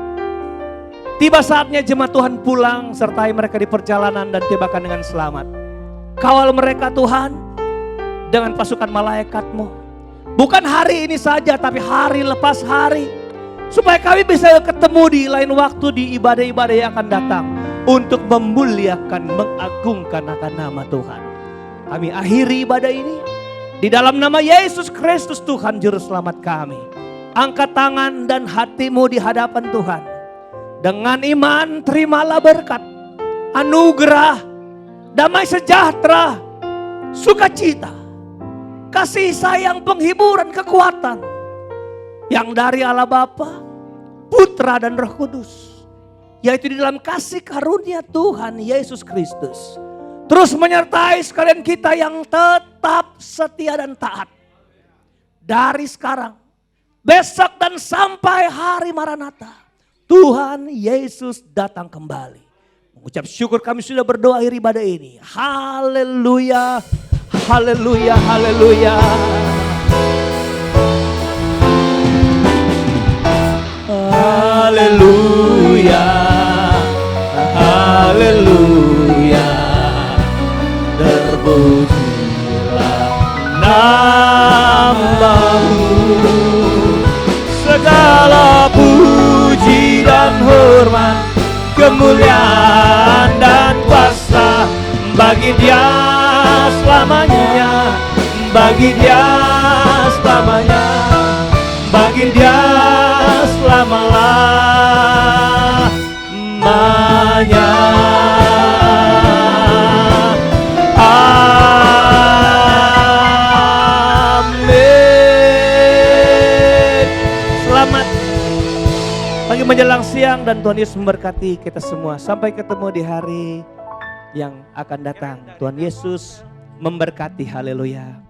Tiba saatnya jemaat Tuhan pulang, sertai mereka di perjalanan dan tibakan dengan selamat. Kawal mereka Tuhan dengan pasukan malaikat-Mu. Bukan hari ini saja, tapi hari lepas hari. Supaya kami bisa ketemu di lain waktu di ibadah-ibadah yang akan datang. Untuk memuliakan, mengagungkan akan nama Tuhan. Kami akhiri ibadah ini di dalam nama Yesus Kristus Tuhan Juru Selamat kami. Angkat tangan dan hatimu di hadapan Tuhan. Dengan iman terimalah berkat, anugerah, damai sejahtera, sukacita, kasih sayang, penghiburan, kekuatan yang dari Allah Bapa, Putra dan Roh Kudus, yaitu di dalam kasih karunia Tuhan Yesus Kristus, terus menyertai sekalian kita yang tetap setia dan taat dari sekarang, besok dan sampai hari Maranatha. Tuhan Yesus datang kembali. Mengucap syukur kami sudah berdoa akhir ibadah ini. Haleluya, haleluya, haleluya. Haleluya, haleluya. Terpujilah nama-Mu. Segala puji dan hormat, kemuliaan dan kuasa bagi Dia selamanya, bagi Dia selamanya, bagi Dia selama-lamanya. Amin. Selamat pagi menjelang siang dan Tuhan Yesus memberkati kita semua. Sampai ketemu di hari yang akan datang. Tuhan Yesus memberkati. Haleluya.